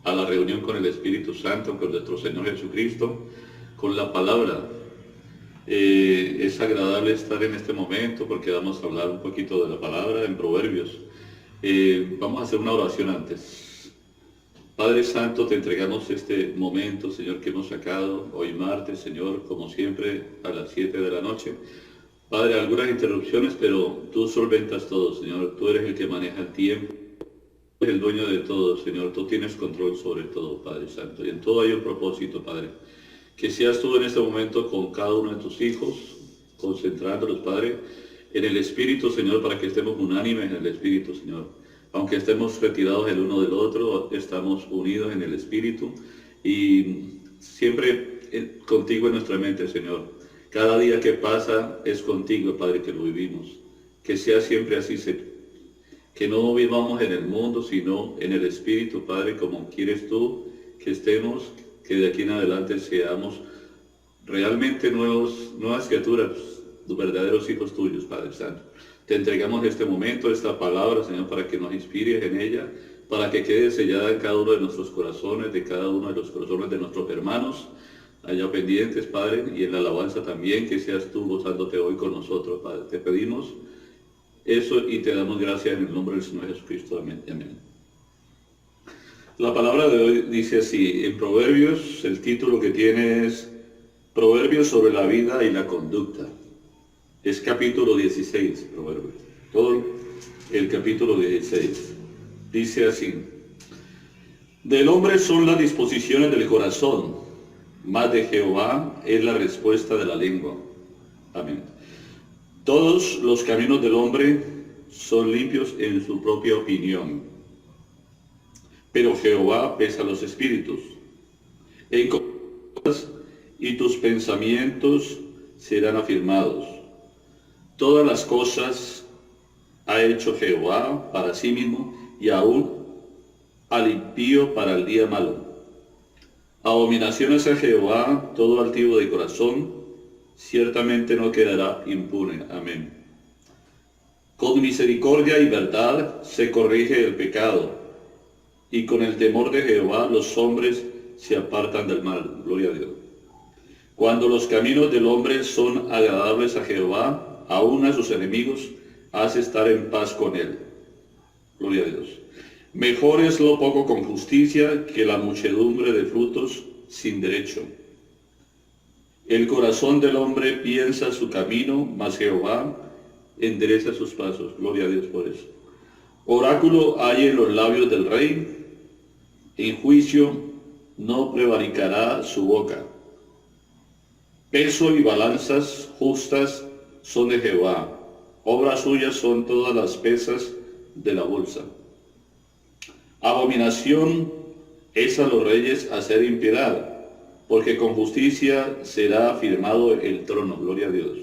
a la reunión con el Espíritu Santo, con nuestro Señor Jesucristo, con la palabra. Es agradable estar en este momento porque vamos a hablar un poquito de la palabra en Proverbios. Vamos a hacer una oración antes. Padre Santo, te entregamos este momento, Señor, que hemos sacado hoy martes, Señor, como siempre, a las 7 de la noche. Padre, algunas interrupciones, pero tú solventas todo, Señor. Tú eres el que maneja el tiempo. Tú eres el dueño de todo, Señor. Tú tienes control sobre todo, Padre Santo. Y en todo hay un propósito, Padre. Que seas tú en este momento con cada uno de tus hijos, concentrándolos, Padre, en el Espíritu, Señor, para que estemos unánimes en el Espíritu, Señor. Aunque estemos retirados el uno del otro, estamos unidos en el Espíritu y siempre contigo en nuestra mente, Señor. Cada día que pasa es contigo, Padre, que lo vivimos. Que sea siempre así, Señor. Que no vivamos en el mundo, sino en el Espíritu, Padre, como quieres tú que estemos, que de aquí en adelante seamos realmente nuevas criaturas, los verdaderos hijos tuyos, Padre Santo. Te entregamos este momento, esta palabra, Señor, para que nos inspires en ella, para que quede sellada en cada uno de nuestros corazones, de cada uno de los corazones de nuestros hermanos, allá pendientes, Padre, y en la alabanza también, que seas tú gozándote hoy con nosotros, Padre. Te pedimos eso y te damos gracias en el nombre del Señor Jesucristo. Amén. Amén. La palabra de hoy dice así, en Proverbios, el título que tiene es Proverbios sobre la vida y la conducta. Es capítulo 16, Proverbios. Todo el capítulo 16. Dice así, del hombre son las disposiciones del corazón, mas de Jehová es la respuesta de la lengua. Amén. Todos los caminos del hombre son limpios en su propia opinión, pero Jehová pesa los espíritus. Y tus pensamientos serán afirmados. Todas las cosas ha hecho Jehová para sí mismo, y aún al impío para el día malo. Abominaciones a Jehová todo altivo de corazón, ciertamente no quedará impune. Amén. Con misericordia y verdad se corrige el pecado, y con el temor de Jehová los hombres se apartan del mal. Gloria a Dios. Cuando los caminos del hombre son agradables a Jehová, aún a sus enemigos hace estar en paz con él. Gloria a Dios. Mejor es lo poco con justicia que la muchedumbre de frutos sin derecho. El corazón del hombre piensa su camino, mas Jehová endereza sus pasos. Gloria a Dios por eso. Oráculo hay en los labios del rey, en juicio no prevaricará su boca. Peso y balanzas justas son de Jehová, obras suyas son todas las pesas de la bolsa. Abominación es a los reyes hacer impiedad, porque con justicia será afirmado el trono. Gloria a Dios.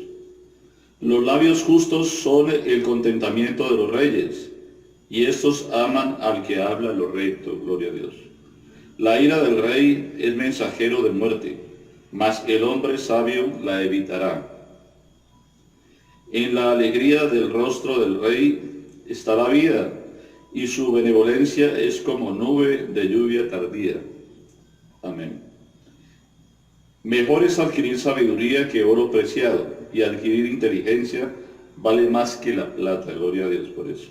Los labios justos son el contentamiento de los reyes, y estos aman al que habla lo recto. Gloria a Dios. La ira del rey es mensajero de muerte, mas el hombre sabio la evitará. En la alegría del rostro del rey está la vida, y su benevolencia es como nube de lluvia tardía. Amén. Mejor es adquirir sabiduría que oro preciado, y adquirir inteligencia vale más que la plata. Gloria a Dios por eso.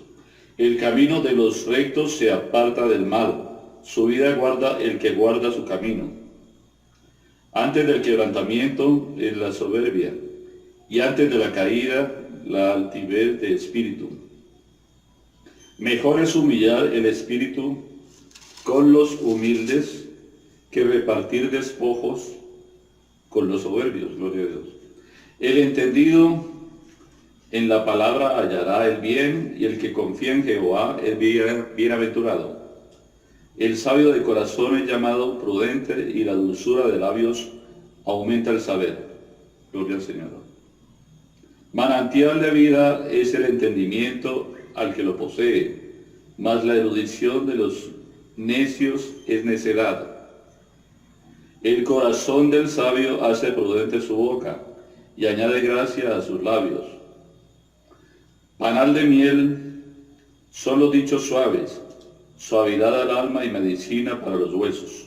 El camino de los rectos se aparta del mal, su vida guarda el que guarda su camino. Antes del quebrantamiento es la soberbia, y antes de la caída la altivez de espíritu. Mejor es humillar el espíritu con los humildes que repartir despojos con los soberbios. Gloria a Dios. El entendido en la palabra hallará el bien, y el que confía en Jehová es bienaventurado. El sabio de corazón es llamado prudente, y la dulzura de labios aumenta el saber. Gloria al Señor. Manantial de vida es el entendimiento al que lo posee, mas la erudición de los necios es necedad. El corazón del sabio hace prudente su boca, y añade gracia a sus labios. Panal de miel son los dichos suaves, suavidad al alma y medicina para los huesos.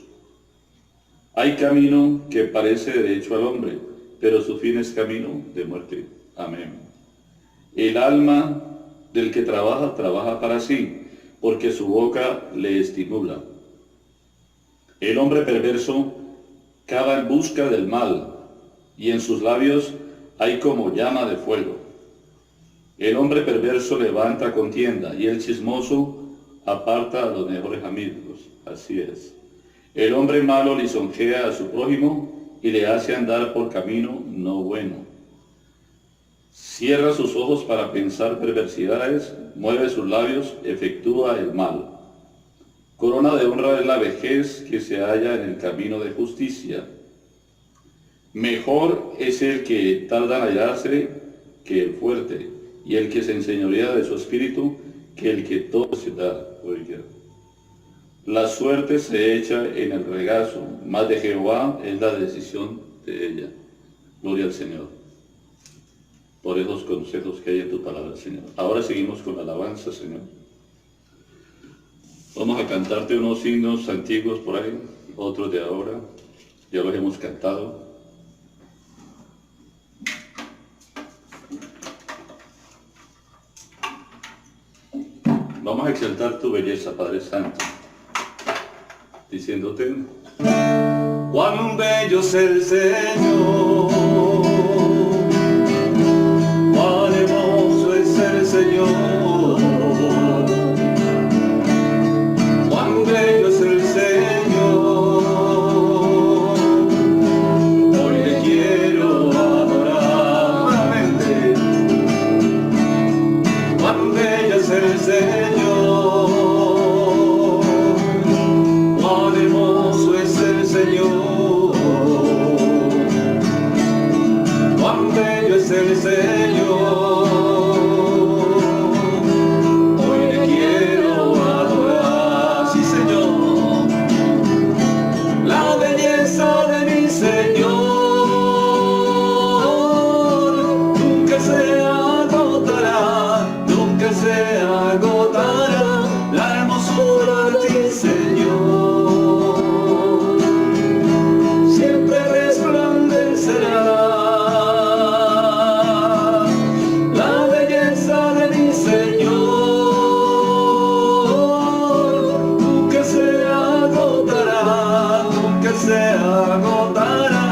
Hay camino que parece derecho al hombre, pero su fin es camino de muerte. Amén. El alma del que trabaja, trabaja para sí, porque su boca le estimula. El hombre perverso cava en busca del mal, y en sus labios hay como llama de fuego. El hombre perverso levanta contienda, y el chismoso aparta a los mejores amigos. Así es. El hombre malo lisonjea a su prójimo y le hace andar por camino no bueno. Cierra sus ojos para pensar perversidades, mueve sus labios, efectúa el mal. Corona de honra es la vejez que se halla en el camino de justicia. Mejor es el que tarda en hallarse que el fuerte, y el que se enseñorea de su espíritu que el que todo se da. Oiga. La suerte se echa en el regazo, mas de Jehová es la decisión de ella. Gloria al Señor por esos consejos que hay en tu palabra, Señor. Ahora seguimos con la alabanza, Señor. Vamos a cantarte unos himnos antiguos por ahí, otros de ahora. Ya los hemos cantado. Vamos a exaltar tu belleza, Padre Santo, diciéndote: cuán bello es el Señor, cuán hermoso es el Señor, cuán bello es el Señor, hoy le quiero adorar nuevamente. Cuán bello es el Señor, el Señor, hoy le quiero adorar. Sí, Señor, la belleza de mi Señor nunca se agotará, nunca se agotará. La hermosura de ti, Señor, siempre resplandecerá. Se agotará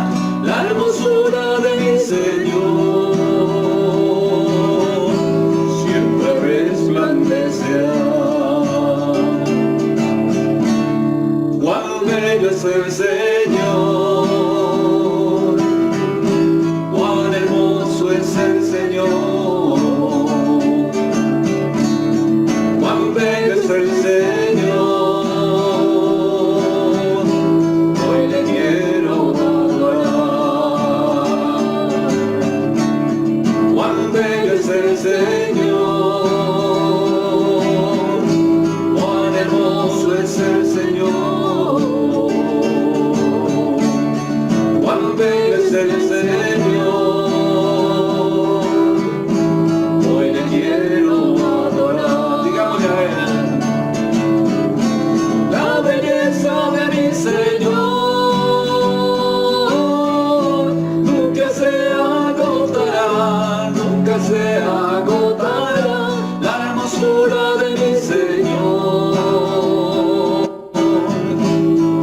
la hermosura de mi Señor, siempre resplandecerá. Cuán bello es el Señor, cuán hermoso es el Señor, cuán bello es el Señor. El Señor, cuán hermoso es el Señor, cuán bello es el Señor, hoy le quiero adorar. Digámosle a Él: la belleza de mi Señor nunca se agotará, nunca se agotará. La hermosura de mi Señor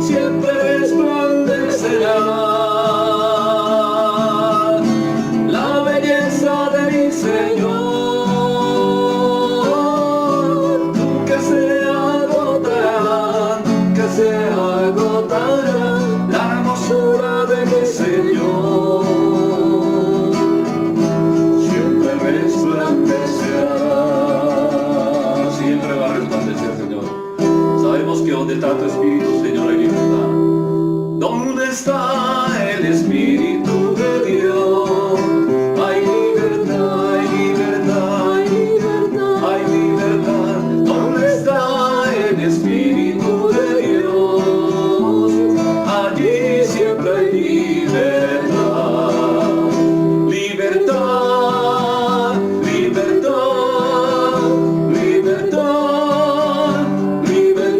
siempre resplandecerá. La belleza de mi Señor nunca se agotará, nunca se agotará. La hermosura de mi Señor siempre va a resplandecer, Señor. Sabemos que donde está tu Espíritu, Señor, hay libertad. ¿Dónde está el Espíritu de Dios? Hay libertad, hay libertad, hay libertad, hay libertad. ¿Dónde está el Espíritu de Dios? Allí siempre hay libertad. Libertad, libertad, libertad, libertad.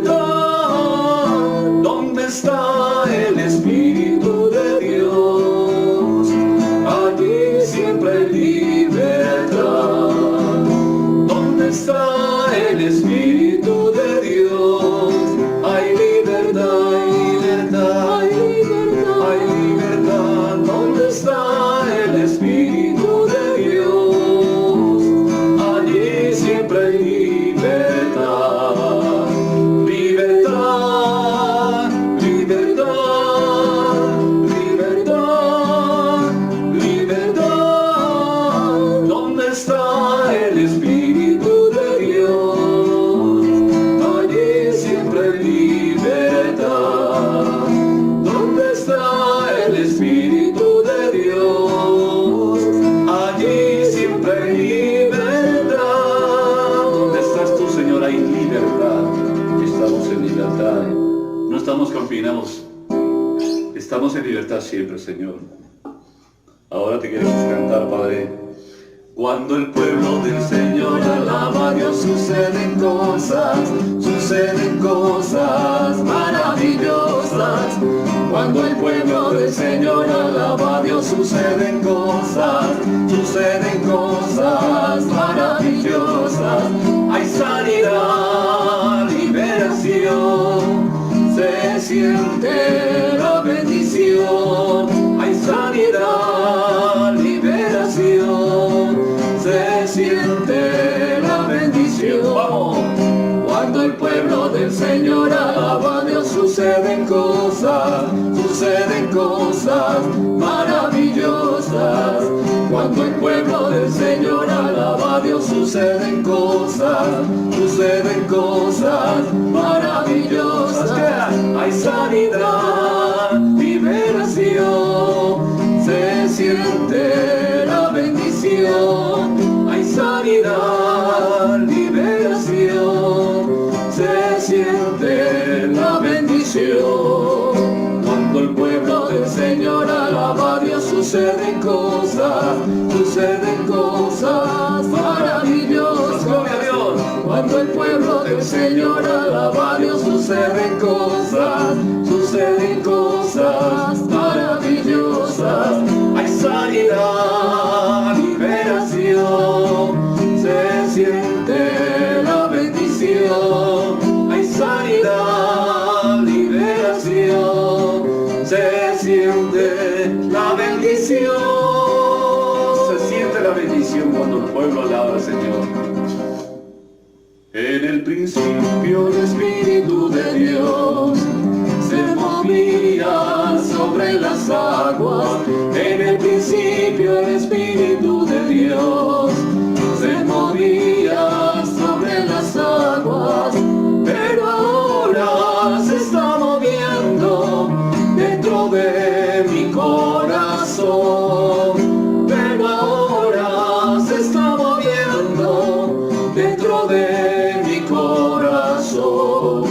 estamos confinados. Estamos en libertad siempre, Señor. Ahora te queremos cantar, Padre. Cuando el pueblo del Señor alaba a Dios, suceden cosas maravillosas. Cuando el pueblo del Señor alaba a Dios, suceden cosas maravillosas. Hay sanidad, liberación, se siente la bendición. Hay sanidad, liberación, se siente la bendición. Vamos. Cuando el pueblo del Señor alaba a Dios, suceden cosas maravillosas. Cuando el pueblo del Señor alaba a Dios, suceden cosas maravillosas. Hay sanidad, liberación, se siente la bendición. Hay sanidad, liberación, se siente la bendición. Cuando el pueblo del Señor alaba a Dios, suceden cosas maravillosas. Gloria a Dios. Cuando el pueblo del Señor alaba a Dios, suceden cosas maravillosas. Hay sanidad, liberación, se siente la bendición. Hay sanidad, liberación, se siente la bendición. Se siente la bendición cuando el pueblo alaba al Señor. En el principio el Espíritu de Dios se movía sobre las aguas. En el principio el Espíritu de Dios se movía sobre las aguas. Pero ahora se está moviendo dentro de mi corazón. Pero ahora se está moviendo dentro de mi corazón.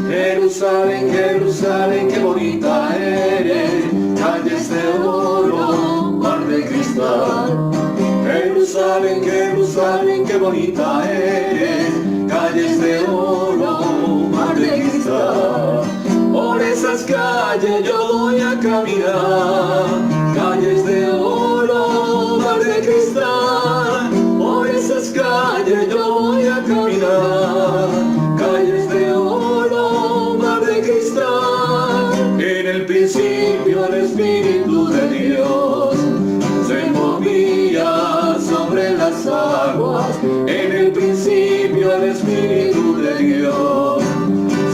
Jerusalén, Jerusalén, qué bonita eres, calles de oro, mar de cristal. Jerusalén, Jerusalén, qué bonita eres, calles de oro, mar de cristal. Por esas calles yo voy a caminar, calles de oro, mar de cristal. Por esas calles yo voy a caminar, calles de oro, mar de cristal. En el principio el Espíritu de Dios se movía sobre las aguas. En el principio el Espíritu de Dios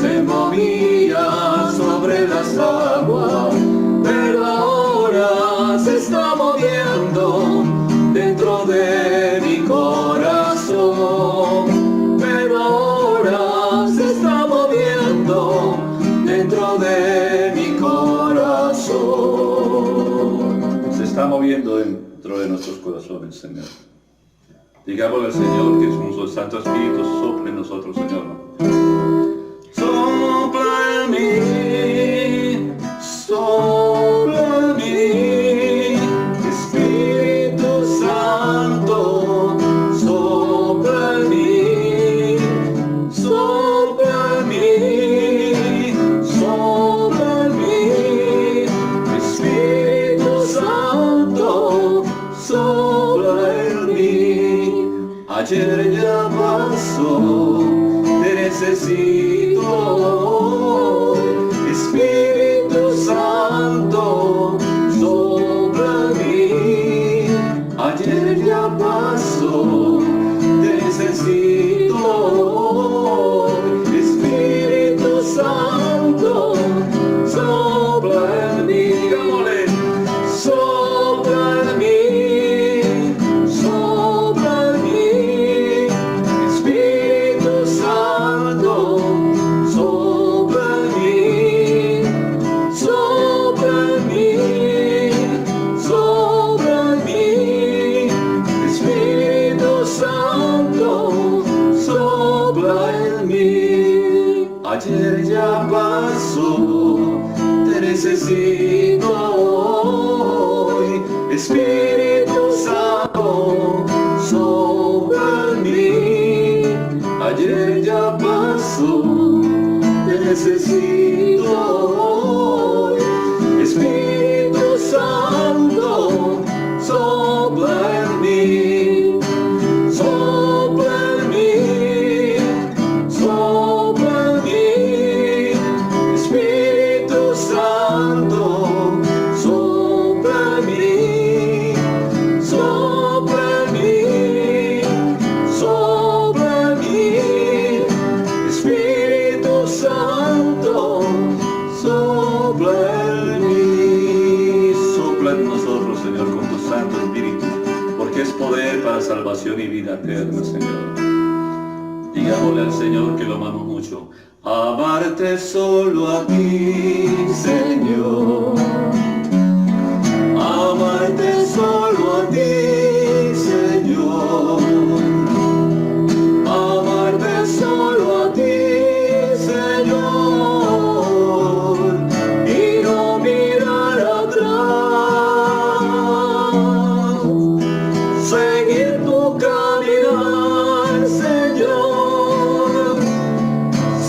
se movía sobre las aguas. Pero ahora se está moviendo dentro de mi corazón. Pero ahora se está moviendo dentro de mi corazón. Se está moviendo dentro de nuestros corazones, Señor. Digámosle al Señor que su Santo Espíritu sople en nosotros, Señor. Sopla en mí, sopla en mí, Espíritu Santo, sopla en mí, sopla en mí, sopla en mí, Espíritu Santo, sopla en mí. Ayer ya pasó, te necesito necesito hoy. Espíritu Santo, sopla en mí. Ayer ya pasó, te necesito hoy. Espíritu Santo, sopla en mí. Sopla en mí, sopla en mí. Espíritu Santo, sopla en mí. Sopla en mí, sopla en mí. Espíritu Santo, sopla en mí. Sopla en nosotros, Señor, con tu Santo Espíritu, porque es poder para salvación y vida eterna, Señor. Digámosle al Señor que lo amamos mucho. Amarte solo a ti, Señor. Amarte solo a ti, Señor. Amarte solo a ti, Señor. Y no mirar atrás. Seguir tu caminar, Señor.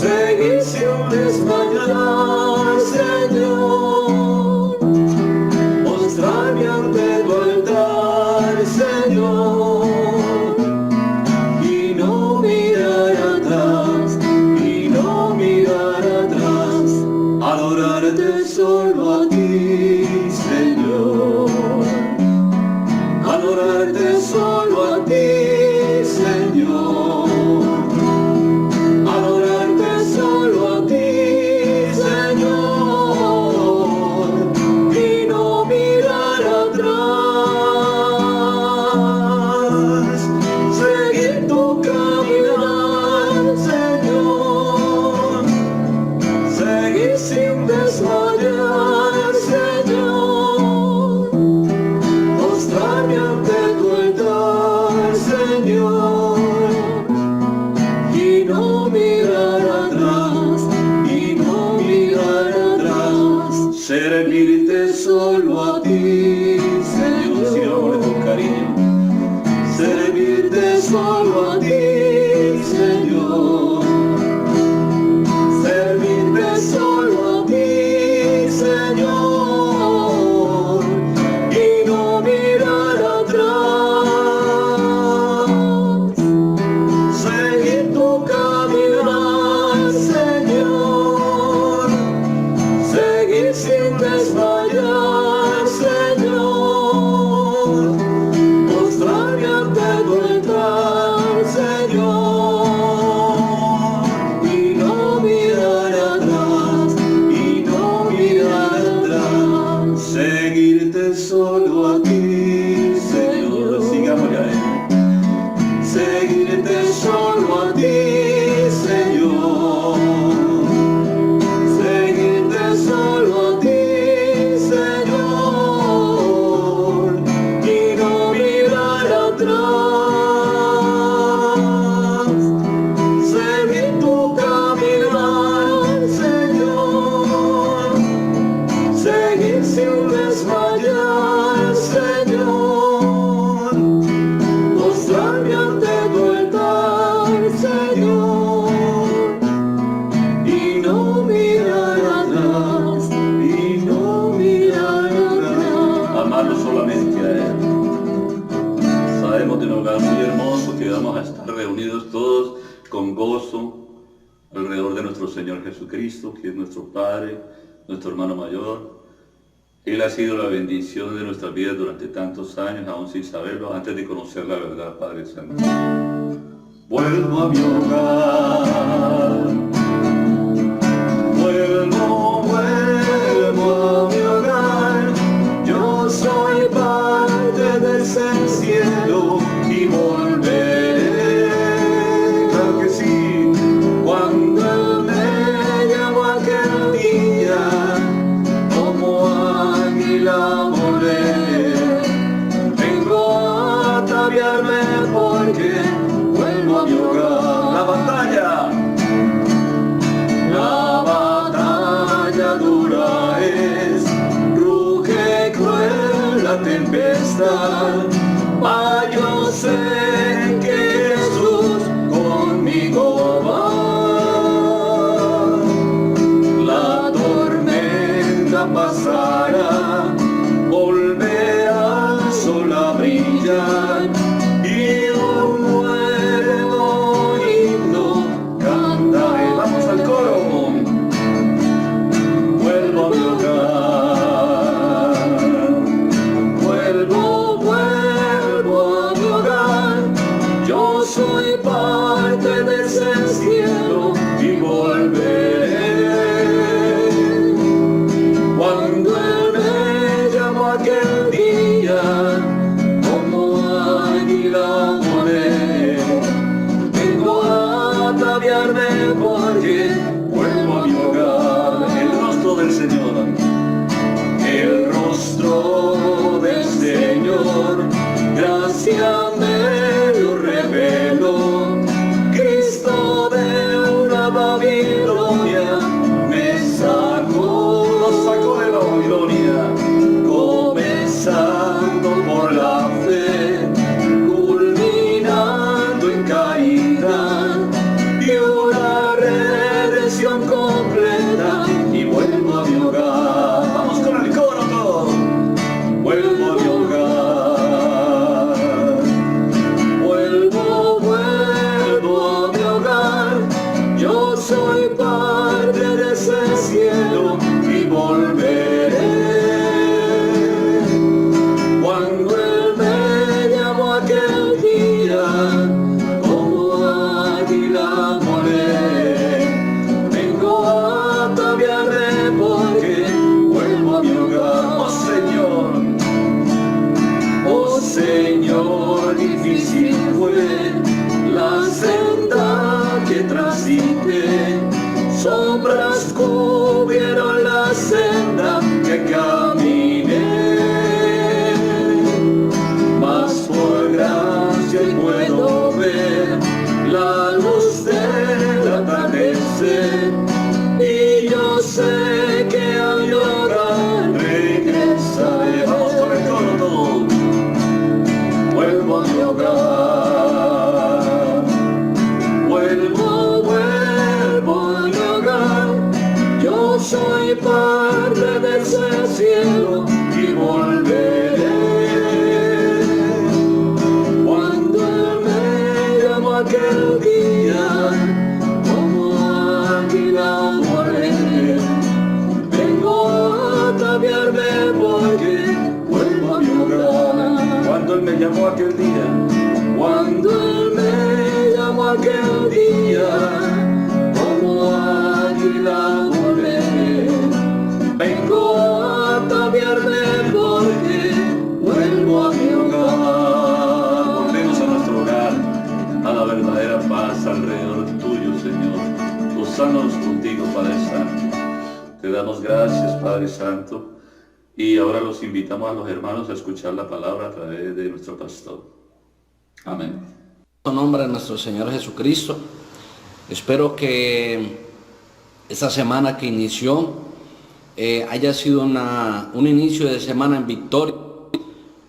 Seguir sin desmayar, Señor. Mostrarme ante tu altar, Señor. Y no mirar atrás, y no mirar atrás. Adorarte solo a ti, Señor. Adorarte solo a ti, Señor. Adorarte solo a ti, Señor. Y no mirar atrás. Seguir tu caminar, Señor. Seguir sin desmayar, Señor. Mostrarme ante tu altar, Señor. Y no mirar atrás, y no mirar atrás. Servirte solo a ti, Señor, sigámosle con cariño. Servirte solo a ti, Señor. Servirte solo a ti, Señor. Y no mirar atrás. Seguir tu caminar, Señor. Seguir sin desmayar, Señor. Mostrarme ante tu altar, Señor. Y no mirar atrás, y no mirar atrás. Seguirte solo a ti, Señor. Sigámosle a Él. Seguirte solo a ti, Señor. Seguirte solo a ti, Señor. Y no mirar atrás. Seguir tu caminar, Señor. Seguir sin desmayar, Señor. Mostrarme ante tu altar, Señor. Y no mirar atrás, y no mirar atrás. Amarlo solamente a Él. Sabemos de un hogar muy hermoso que vamos a estar reunidos todos con gozo alrededor de nuestro Señor Jesucristo, que es nuestro Padre, nuestro hermano mayor. Él ha sido la bendición de nuestras vidas durante tantos años, aún sin saberlo, antes de conocer la verdad, Padre Santo. Vuelvo a mi hogar. Vuelvo a mi hogar. Yo soy parte de ese cielo y volveré. Claro que sí. Cuando Él me llamó aquel día, como águila volé. Vengo a ataviarme porque vuelvo a mi hogar. La batalla vez ruge cruel la tempestad, yo sé que Jesús conmigo va. La tormenta pasará, volverá el sol a brillar, y un nuevo himno cantaré. Vamos al coro. Vuelvo a mi hogar, vuelvo a mi hogar. Yo soy parte de ese cielo y volveré. Cuando Él me llamó aquel día, como águila volé. Vengo a ataviarme porque vuelvo a mi hogar. El rostro del Señor, el rostro del Señor, gracia me lo reveló. Cristo de una Babilonia me sacó, nos sacó de Babilonia, comenzando por la fe, culminando en caída, y una redención completa, y vuelvo a mi hogar. Vamos con el coro todo. Vuelvo a mi hogar, vuelvo a mi hogar. Yo soy parte de ese cielo y volveré. Cuando Él me llamó aquel día, como águila volé. Vengo a ataviarme porque vuelvo a mi hogar. Oh Señor, difícil fue la senda que transité, sombras cubrieron la senda que caminé, mas por gracia puedo ver la luz del atardecer, y yo sé que a mi hogar regresaré. Vamos con el coro todo. Vuelvo a mi hogar, vuelvo a mi hogar. Yo soy parte de ese cielo y volveré. Cuando Él me llamó aquel día, como águila volé. Vengo a ataviarme porque vuelvo a mi hogar. Cuando Él me llamó aquel día, cuando Él me llamó aquel día, como águila volé. Vengo a ataviarme porque vuelvo a mi hogar. Volvemos a nuestro hogar, a la verdadera paz alrededor tuyo, Señor. Gózanos contigo, Padre Santo. Te damos gracias, Padre Santo. Y ahora los invitamos a los hermanos a escuchar la palabra a través de nuestro pastor. Amén. En nombre de nuestro Señor Jesucristo, espero que esta semana que inició haya sido un inicio de semana en victoria,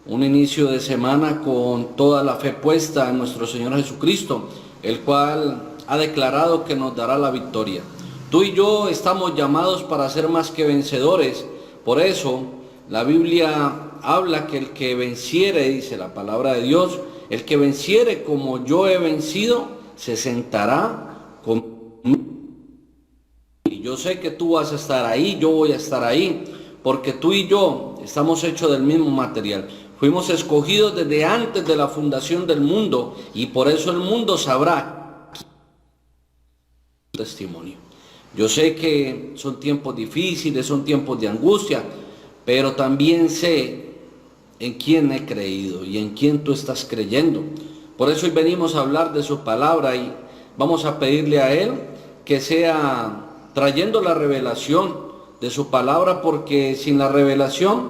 un inicio de semana con toda la fe puesta en nuestro Señor Jesucristo, el cual ha declarado que nos dará la victoria. Tú y yo estamos llamados para ser más que vencedores. Por eso la Biblia habla que el que venciere, dice la palabra de Dios, el que venciere como yo he vencido, se sentará conmigo. Y yo sé que tú vas a estar ahí, yo voy a estar ahí, porque tú y yo estamos hechos del mismo material. Fuimos escogidos desde antes de la fundación del mundo, y por eso el mundo sabrá testimonio. Yo sé que son tiempos difíciles, son tiempos de angustia, pero también sé en quién he creído y en quién tú estás creyendo. Por eso hoy venimos a hablar de su palabra y vamos a pedirle a Él que sea trayendo la revelación de su palabra, porque sin la revelación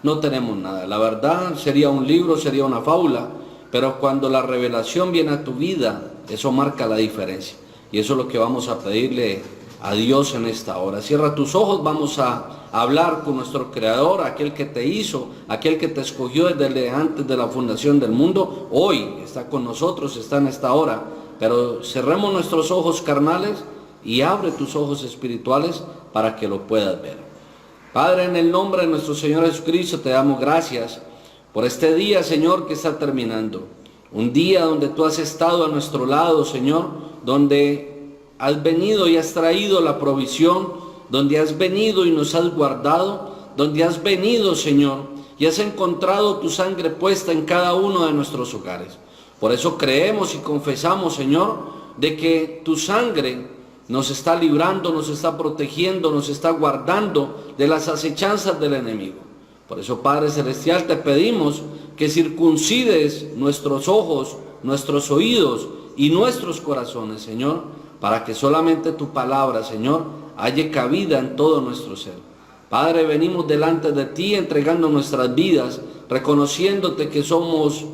no tenemos nada. La verdad sería un libro, sería una fábula, pero cuando la revelación viene a tu vida, eso marca la diferencia. Y eso es lo que vamos a pedirle a Dios en esta hora. Cierra tus ojos, vamos a hablar con nuestro Creador, aquel que te hizo, aquel que te escogió desde antes de la fundación del mundo. Hoy está con nosotros, está en esta hora, pero cerremos nuestros ojos carnales y abre tus ojos espirituales para que lo puedas ver. Padre, en el nombre de nuestro Señor Jesucristo te damos gracias por este día, Señor, que está terminando. Un día donde tú has estado a nuestro lado, Señor, donde has venido y has traído la provisión, donde has venido y nos has guardado, donde has venido, Señor, y has encontrado tu sangre puesta en cada uno de nuestros hogares. Por eso creemos y confesamos, Señor, de que tu sangre nos está librando, nos está protegiendo, nos está guardando de las acechanzas del enemigo. Por eso, Padre Celestial, te pedimos que circuncides nuestros ojos, nuestros oídos y nuestros corazones, Señor, para que solamente tu palabra, Señor, haya cabida en todo nuestro ser. Padre, venimos delante de ti entregando nuestras vidas, reconociéndote que somos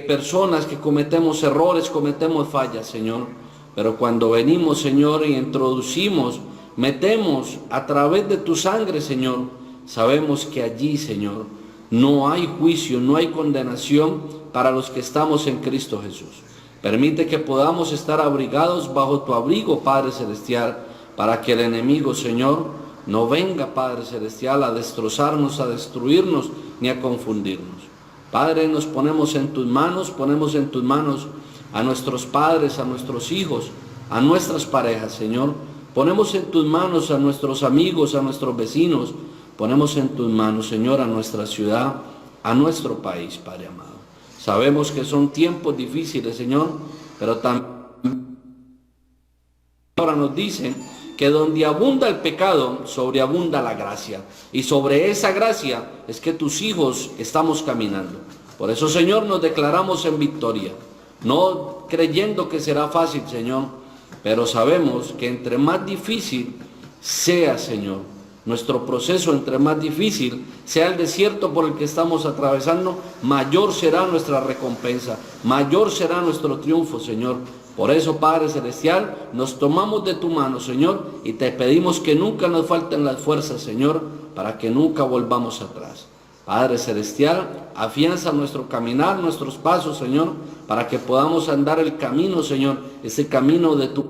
personas que cometemos errores, cometemos fallas, Señor. Pero cuando venimos, Señor, y introducimos, metemos a través de tu sangre, Señor, sabemos que allí, Señor, no hay juicio, no hay condenación para los que estamos en Cristo Jesús. Permite que podamos estar abrigados bajo tu abrigo, Padre Celestial, para que el enemigo, Señor, no venga, Padre Celestial, a destrozarnos, a destruirnos, ni a confundirnos. Padre, nos ponemos en tus manos a nuestros padres, a nuestros hijos, a nuestras parejas, Señor. Ponemos en tus manos a nuestros amigos, a nuestros vecinos. Ponemos en tus manos, Señor, a nuestra ciudad, a nuestro país, Padre amado. Sabemos que son tiempos difíciles, Señor, pero también ahora nos dicen que donde abunda el pecado, sobreabunda la gracia. Y sobre esa gracia es que tus hijos estamos caminando. Por eso, Señor, nos declaramos en victoria. No creyendo que será fácil, Señor, pero sabemos que entre más difícil sea, Señor, nuestro proceso, entre más difícil sea el desierto por el que estamos atravesando, mayor será nuestra recompensa, mayor será nuestro triunfo, Señor. Por eso, Padre Celestial, nos tomamos de tu mano, Señor, y te pedimos que nunca nos falten las fuerzas, Señor, para que nunca volvamos atrás. Padre Celestial, afianza nuestro caminar, nuestros pasos, Señor, para que podamos andar el camino, Señor, ese camino de tu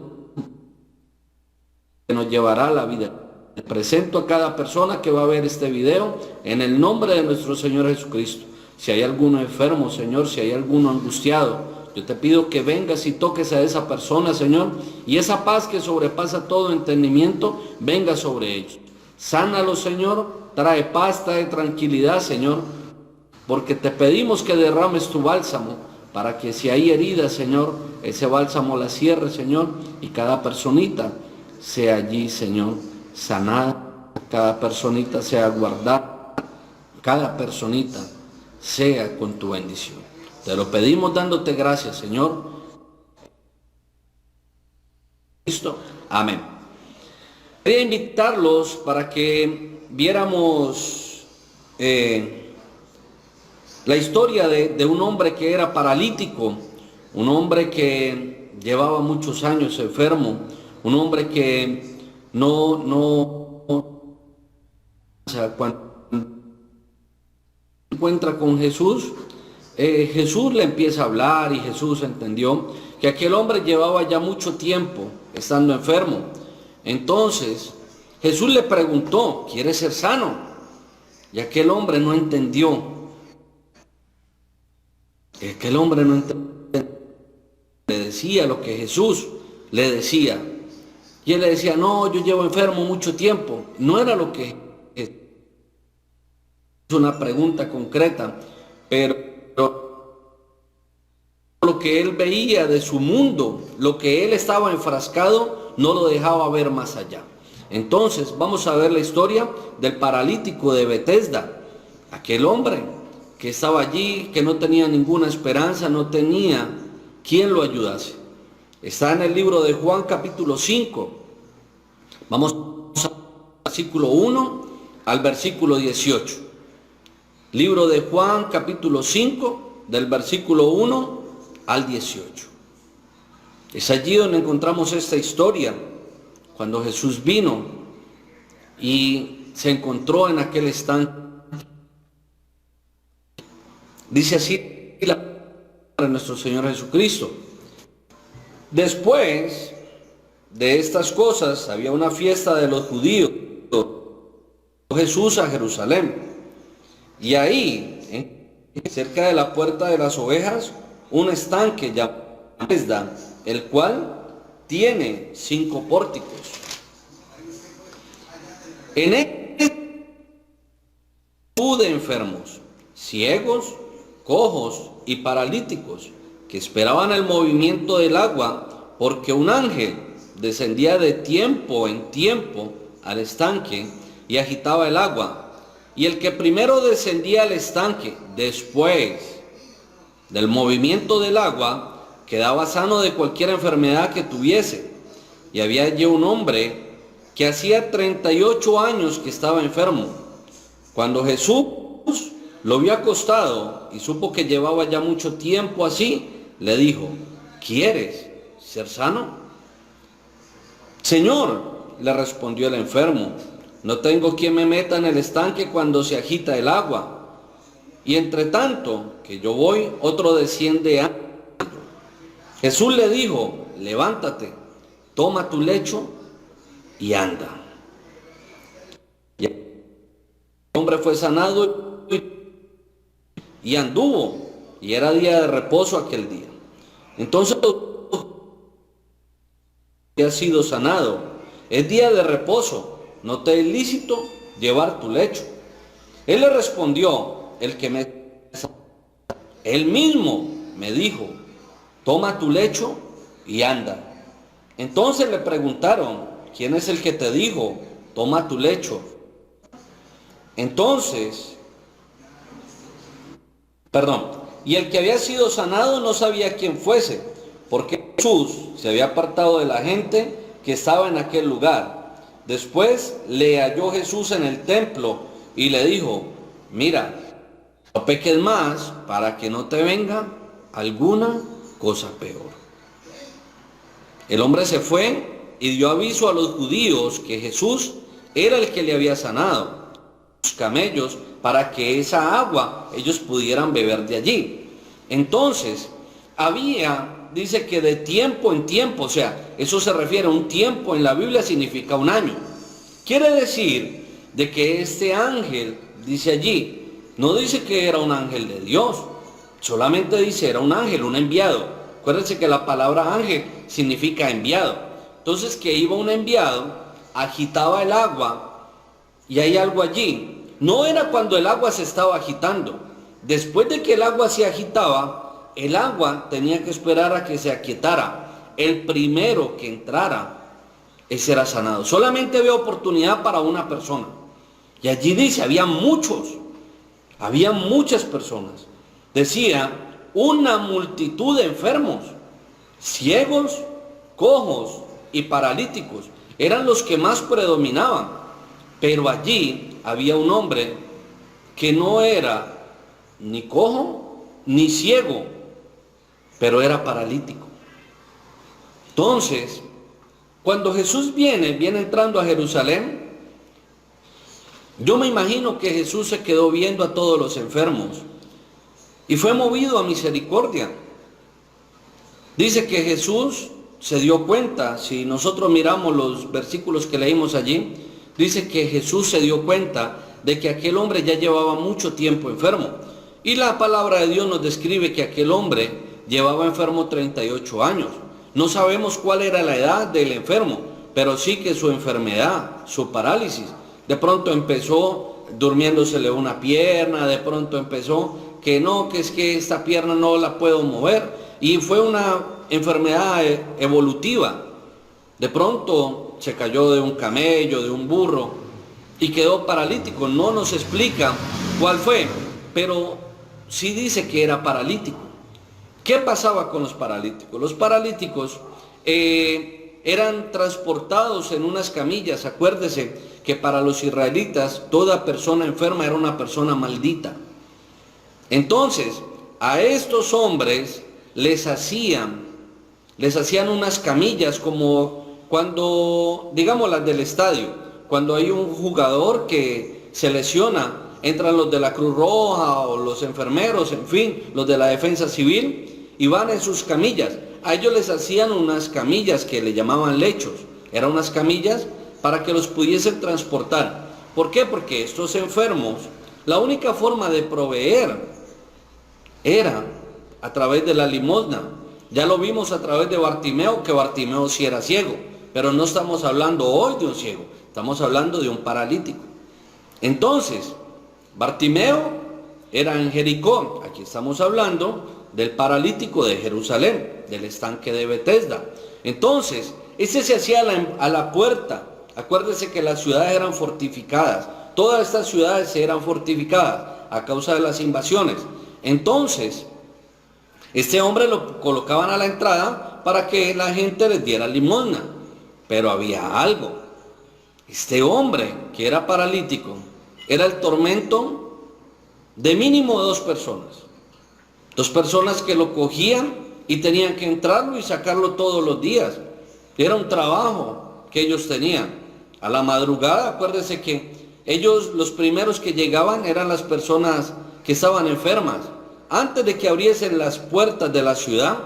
que nos llevará a la vida. Te presento a cada persona que va a ver este video en el nombre de nuestro Señor Jesucristo. Si hay alguno enfermo, Señor, si hay alguno angustiado, yo te pido que vengas y toques a esa persona, Señor, y esa paz que sobrepasa todo entendimiento, venga sobre ellos. Sánalo, Señor, trae paz, trae tranquilidad, Señor, porque te pedimos que derrames tu bálsamo, para que si hay heridas, Señor, ese bálsamo la cierre, Señor, y cada personita sea allí, Señor, sanada, cada personita sea guardada, cada personita sea con tu bendición. Te lo pedimos dándote gracias, Señor. Cristo. Amén. Quería invitarlos para que viéramos la historia de un hombre que era paralítico, un hombre que llevaba muchos años enfermo, un hombre que cuando se encuentra con Jesús, Jesús le empieza a hablar y Jesús entendió que aquel hombre llevaba ya mucho tiempo estando enfermo. Entonces Jesús le preguntó, ¿quieres ser sano? Y aquel hombre no entendió. Aquel hombre no entendió. Le decía lo que Jesús le decía. Y él le decía, no, yo llevo enfermo mucho tiempo. No era lo que es una pregunta concreta, pero lo que él veía de su mundo, lo que él estaba enfrascado, no lo dejaba ver más allá. Entonces vamos a ver la historia del paralítico de Betesda, aquel hombre que estaba allí, que no tenía ninguna esperanza, no tenía quien lo ayudase. Está en el libro de Juan capítulo 5. Vamos al versículo 1 al versículo 18. Libro de Juan capítulo 5, del versículo 1 al 18. Es allí donde encontramos esta historia, cuando Jesús vino y se encontró en aquel estanque. Dice así la palabra de nuestro Señor Jesucristo. Después de estas cosas había una fiesta de los judíos. Jesús a Jerusalén. Y ahí, cerca de la puerta de las ovejas, un estanque llamado Bethesda, el cual tiene 5 pórticos. En él de enfermos, ciegos, cojos y paralíticos, que esperaban el movimiento del agua, porque un ángel descendía de tiempo en tiempo al estanque y agitaba el agua. Y el que primero descendía al estanque, después del movimiento del agua, quedaba sano de cualquier enfermedad que tuviese. Y había allí un hombre que hacía 38 años que estaba enfermo. Cuando Jesús lo vio acostado y supo que llevaba ya mucho tiempo así, le dijo: ¿quieres ser sano? Señor, le respondió el enfermo, no tengo quien me meta en el estanque cuando se agita el agua. Y entre tanto que yo voy, otro desciende a... Jesús le dijo: levántate, toma tu lecho y anda. Y el hombre fue sanado y anduvo, y era día de reposo aquel día. Entonces había sido sanado, es día de reposo, no te es lícito llevar tu lecho. Él le respondió: el que me... Él mismo me dijo: toma tu lecho y anda. Entonces le preguntaron: ¿quién es el que te dijo, toma tu lecho? Y el que había sido sanado no sabía quién fuese, porque Jesús se había apartado de la gente que estaba en aquel lugar. Después le halló Jesús en el templo y le dijo: mira, no peques más para que no te venga alguna cosa peor. El hombre se fue y dio aviso a los judíos que Jesús era el que le había sanado, los camellos, para que esa agua ellos pudieran beber de allí. Entonces dice que de tiempo en tiempo, o sea, eso se refiere a un tiempo, en la Biblia significa un año. Quiere decir de que este ángel, dice allí, no dice que era un ángel de Dios, solamente dice era un ángel, un enviado. Acuérdense que la palabra ángel significa enviado. Entonces que iba un enviado, agitaba el agua, y hay algo allí. No era cuando el agua se estaba agitando. Después de que el agua se agitaba, el agua tenía que esperar a que se aquietara. El primero que entrara, ese era sanado. Solamente había oportunidad para una persona. Y allí dice, había muchas personas. Decía, una multitud de enfermos, ciegos, cojos y paralíticos. Eran los que más predominaban. Pero allí había un hombre que no era ni cojo ni ciego, pero era paralítico. Entonces, cuando Jesús viene entrando a Jerusalén, yo me imagino que Jesús se quedó viendo a todos los enfermos y fue movido a misericordia. Dice que Jesús se dio cuenta, si nosotros miramos los versículos que leímos allí, dice que Jesús se dio cuenta de que aquel hombre ya llevaba mucho tiempo enfermo. Y la palabra de Dios nos describe que aquel hombre llevaba enfermo 38 años. No sabemos cuál era la edad del enfermo, pero sí que su enfermedad, su parálisis, de pronto empezó durmiéndosele una pierna, de pronto empezó que no, que es que esta pierna no la puedo mover, y fue una enfermedad evolutiva. De pronto se cayó de un camello, de un burro, y quedó paralítico. No nos explica cuál fue, pero sí dice que era paralítico. ¿Qué pasaba con los paralíticos? Los paralíticos eran transportados en unas camillas. Acuérdese que para los israelitas toda persona enferma era una persona maldita. Entonces, a estos hombres les hacían unas camillas como cuando, digamos las del estadio, cuando hay un jugador que se lesiona, entran los de la Cruz Roja o los enfermeros, en fin, los de la defensa civil, y van en sus camillas. A ellos les hacían unas camillas que le llamaban lechos. Eran unas camillas para que los pudiesen transportar. ¿Por qué? Porque estos enfermos, la única forma de proveer era a través de la limosna. Ya lo vimos a través de Bartimeo, que Bartimeo sí era ciego, pero no estamos hablando hoy de un ciego, estamos hablando de un paralítico. Entonces, Bartimeo era en Jericó, aquí estamos hablando del paralítico de Jerusalén, del estanque de Betesda. Entonces, ese se hacía a la puerta. Acuérdense que las ciudades eran fortificadas, todas estas ciudades eran fortificadas a causa de las invasiones. Entonces, este hombre lo colocaban a la entrada para que la gente les diera limosna. Pero había algo. Este hombre, que era paralítico, era el tormento de mínimo 2 personas. 2 personas que lo cogían y tenían que entrarlo y sacarlo todos los días. Era un trabajo que ellos tenían. A la madrugada, acuérdense que ellos, los primeros que llegaban, eran las personas que estaban enfermas. Antes de que abriesen las puertas de la ciudad,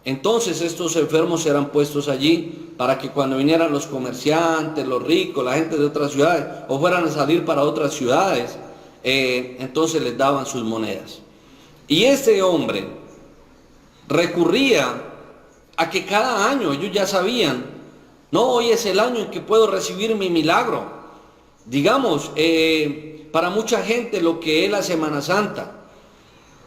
entonces estos enfermos eran puestos allí para que cuando vinieran los comerciantes, los ricos, la gente de otras ciudades, o fueran a salir para otras ciudades, entonces les daban sus monedas. Y este hombre recurría a que cada año, ellos ya sabían, no, hoy es el año en que puedo recibir mi milagro. Digamos, para mucha gente lo que es la Semana Santa,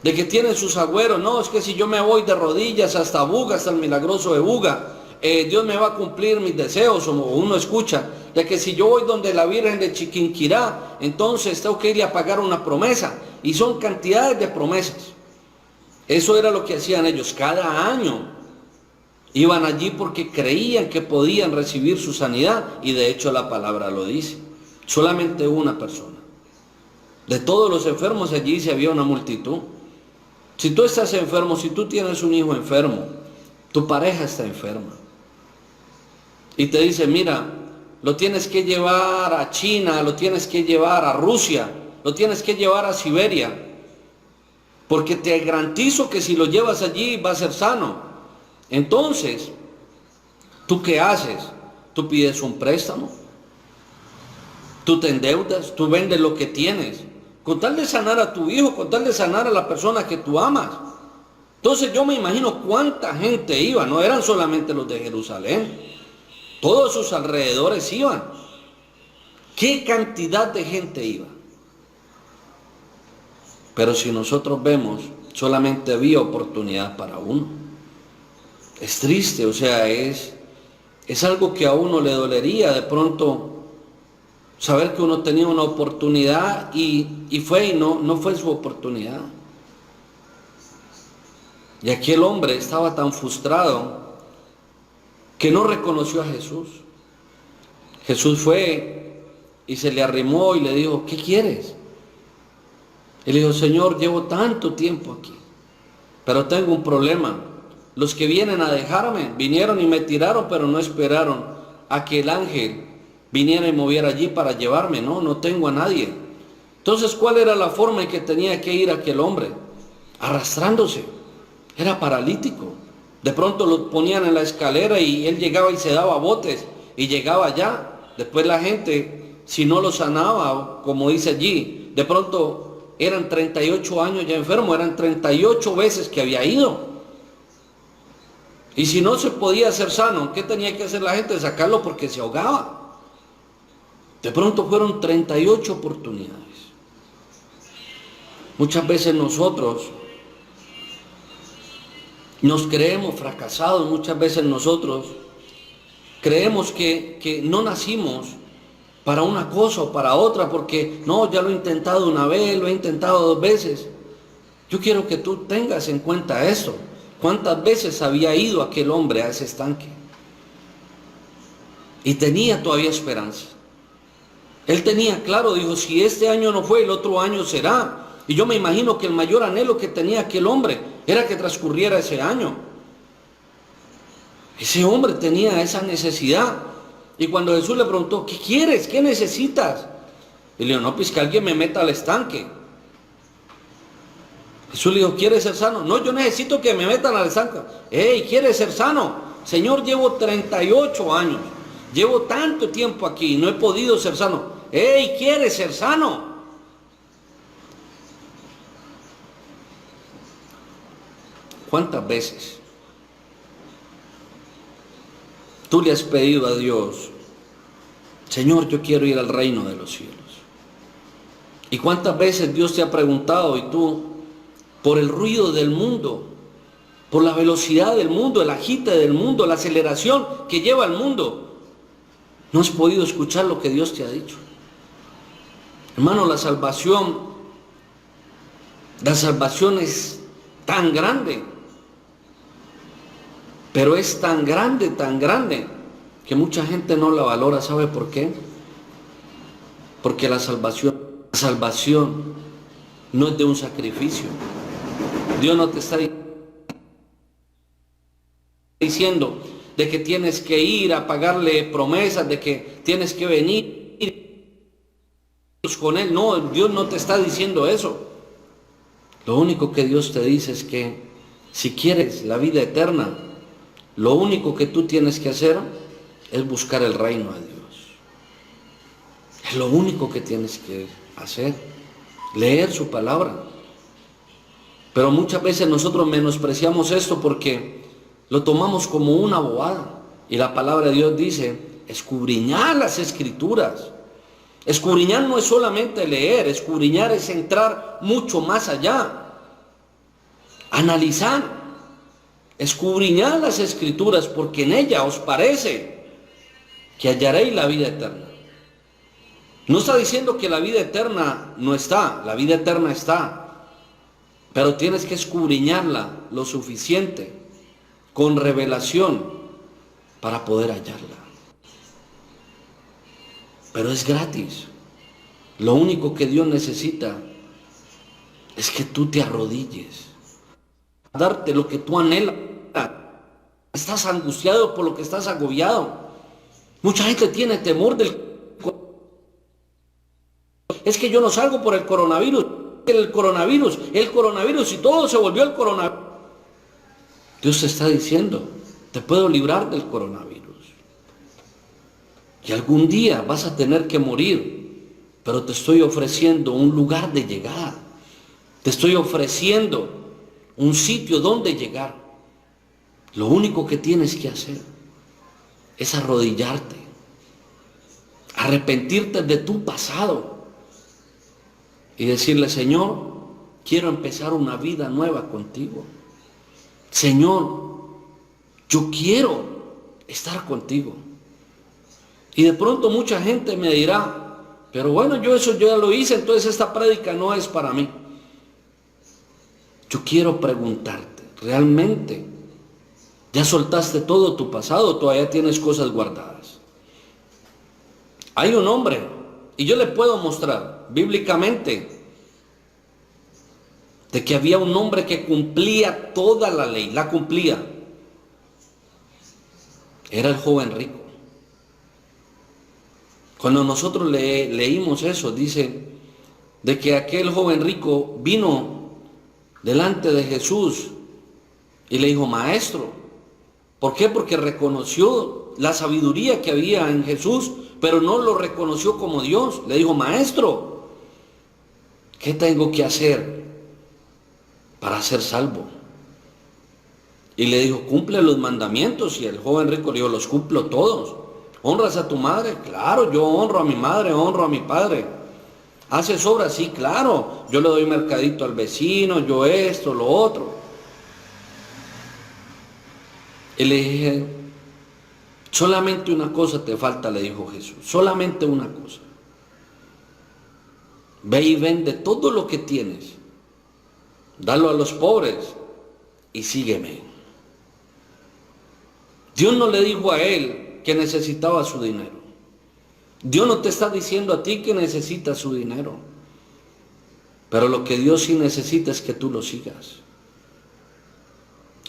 de que tienen sus agüeros, no, es que si yo me voy de rodillas hasta Buga, hasta el milagroso de Buga, Dios me va a cumplir mis deseos, o uno escucha, de que si yo voy donde la Virgen de Chiquinquirá, entonces tengo que ir a pagar una promesa, y son cantidades de promesas. Eso era lo que hacían ellos, cada año iban allí porque creían que podían recibir su sanidad, y de hecho la palabra lo dice, solamente una persona. De todos los enfermos allí se había una multitud. Si tú estás enfermo, si tú tienes un hijo enfermo, tu pareja está enferma, y te dice, mira, lo tienes que llevar a China, lo tienes que llevar a Rusia, lo tienes que llevar a Siberia, porque te garantizo que si lo llevas allí va a ser sano. Entonces, ¿tú qué haces? Tú pides un préstamo, tú te endeudas, tú vendes lo que tienes, con tal de sanar a tu hijo, con tal de sanar a la persona que tú amas. Entonces yo me imagino cuánta gente iba, no eran solamente los de Jerusalén, todos sus alrededores iban. ¿Qué cantidad de gente iba? Pero si nosotros vemos, solamente había oportunidad para uno. Es triste, o sea, es algo que a uno le dolería de pronto saber que uno tenía una oportunidad y no fue su oportunidad. Y aquel hombre estaba tan frustrado que no reconoció a Jesús. Jesús fue y se le arrimó y le dijo, ¿qué quieres? Él dijo, Señor, llevo tanto tiempo aquí, pero tengo un problema. Los que vienen a dejarme, vinieron y me tiraron, pero no esperaron a que el ángel viniera y moviera allí para llevarme. No tengo a nadie. Entonces, ¿cuál era la forma en que tenía que ir aquel hombre? Arrastrándose. Era paralítico. De pronto lo ponían en la escalera y él llegaba y se daba botes y llegaba allá. Después la gente, si no lo sanaba, como dice allí, de pronto eran 38 años ya enfermo, eran 38 veces que había ido. Y si no se podía hacer sano, ¿qué tenía que hacer la gente? Sacarlo porque se ahogaba. De pronto fueron 38 oportunidades. Muchas veces nosotros nos creemos fracasados, muchas veces nosotros creemos que no nacimos para una cosa o para otra, porque no, ya lo he intentado una vez, lo he intentado 2 veces. Yo quiero que tú tengas en cuenta eso. ¿Cuántas veces había ido aquel hombre a ese estanque? Y tenía todavía esperanza. Él tenía claro, dijo, si este año no fue, el otro año será. Y yo me imagino que el mayor anhelo que tenía aquel hombre era que transcurriera ese año. Ese hombre tenía esa necesidad. Y cuando Jesús le preguntó, ¿qué quieres? ¿Qué necesitas? Y le dijo, no, pues que alguien me meta al estanque. Jesús le dijo, ¿quieres ser sano? No, yo necesito que me metan al estanque. Hey, ¿quieres ser sano? Señor, llevo 38 años. Llevo tanto tiempo aquí y no he podido ser sano. Hey, ¿quieres ser sano? ¿Cuántas veces tú le has pedido a Dios, Señor, yo quiero ir al reino de los cielos? ¿Y cuántas veces Dios te ha preguntado y tú, por el ruido del mundo, por la velocidad del mundo, el agite del mundo, la aceleración que lleva el mundo, no has podido escuchar lo que Dios te ha dicho? Hermano, la salvación es tan grande, pero es tan grande, que mucha gente no la valora. ¿Sabe por qué? Porque la salvación no es de un sacrificio. Dios no te está diciendo de que tienes que ir a pagarle promesas, de que tienes que venir con Él. No, Dios no te está diciendo eso. Lo único que Dios te dice es que si quieres la vida eterna, lo único que tú tienes que hacer es buscar el reino de Dios. Es lo único que tienes que hacer, leer su palabra. Pero muchas veces nosotros menospreciamos esto porque lo tomamos como una bobada. Y la palabra de Dios dice, escudriñar las escrituras. Escudriñar no es solamente leer, escudriñar es entrar mucho más allá. Analizar. Escudriñad las escrituras, porque en ella os parece que hallaréis la vida eterna. No está diciendo que la vida eterna no está, la vida eterna está, pero tienes que escudriñarla lo suficiente, con revelación, para poder hallarla. Pero es gratis. Lo único que Dios necesita es que tú te arrodilles, darte lo que tú anhelas. Estás angustiado por lo que estás agobiado. Mucha gente tiene temor del... Es que yo no salgo por el coronavirus, y todo se volvió el coronavirus. Dios te está diciendo, te puedo librar del coronavirus. Y algún día vas a tener que morir, pero te estoy ofreciendo un lugar de llegada. Te estoy ofreciendo un sitio donde llegar. Lo único que tienes que hacer es arrodillarte, arrepentirte de tu pasado y decirle, Señor, quiero empezar una vida nueva contigo. Señor, yo quiero estar contigo. Y de pronto mucha gente me dirá, pero bueno, yo ya lo hice, entonces esta prédica no es para mí. Yo quiero preguntarte, ¿realmente ya soltaste todo tu pasado o todavía tienes cosas guardadas? Hay un hombre, y yo le puedo mostrar bíblicamente, de que había un hombre que cumplía toda la ley, la cumplía. Era el joven rico. Cuando nosotros leímos eso, dice de que aquel joven rico vino delante de Jesús y le dijo, Maestro. ¿Por qué? Porque reconoció la sabiduría que había en Jesús, pero no lo reconoció como Dios. Le dijo, Maestro, ¿qué tengo que hacer para ser salvo? Y le dijo, cumple los mandamientos. Y el joven rico le dijo, los cumplo todos. ¿Honras a tu madre? Claro, yo honro a mi madre, honro a mi padre. ¿Haces obras? Sí, claro. Yo le doy mercadito al vecino, yo esto, lo otro. Y le dije, solamente una cosa te falta, le dijo Jesús, solamente una cosa. Ve y vende todo lo que tienes, dalo a los pobres y sígueme. Dios no le dijo a él que necesitaba su dinero. Dios no te está diciendo a ti que necesitas su dinero. Pero lo que Dios sí necesita es que tú lo sigas.